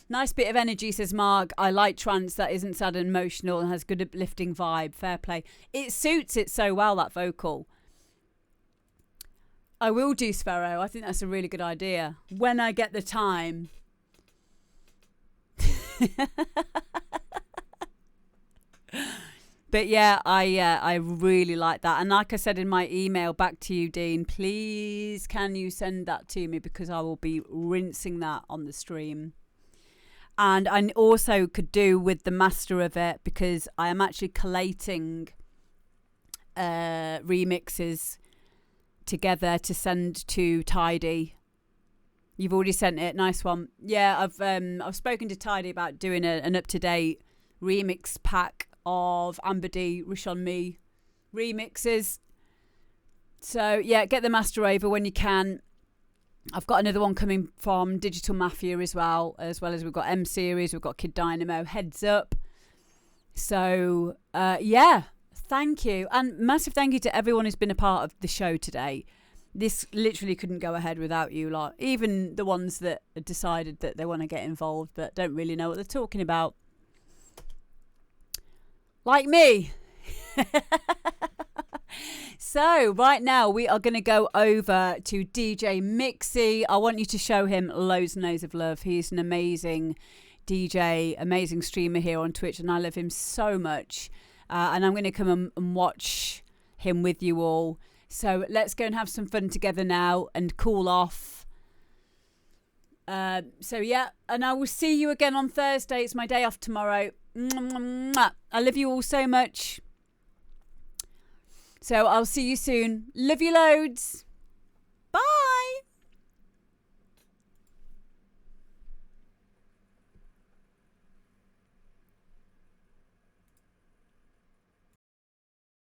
Speaker 1: Nice bit of energy, says Mark. I like trance that isn't sad and emotional and has good uplifting vibe. Fair play. It suits it so well, that vocal. I will do Sparrow. I think that's a really good idea. When I get the time. But yeah, I really like that. And like I said in my email back to you, Dean, please can you send that to me, because I will be rinsing that on the stream. And I also could do with the master of it, because I am actually collating remixes together to send to Tidy. You've already sent it. Nice one. Yeah, I've spoken to Tidy about doing an up-to-date remix pack of Amber D, Rush on Me remixes. So yeah, get the master over when you can. I've got another one coming from Digital Mafia as well as we've got M Series, we've got Kid Dynamo, Heads Up. So yeah, thank you. And massive thank you to everyone who's been a part of the show today. This literally couldn't go ahead without you lot. Even the ones that decided that they want to get involved but don't really know what they're talking about. Like me. So right now we are going to go over to DJ Mixie. I want you to show him loads and loads of love. He's an amazing DJ, amazing streamer here on Twitch, and I love him so much. And I'm going to come and watch him with you all. So let's go and have some fun together now and cool off. So yeah, and I will see you again on Thursday. It's my day off tomorrow. I love you all so much. So I'll see you soon. Love you loads.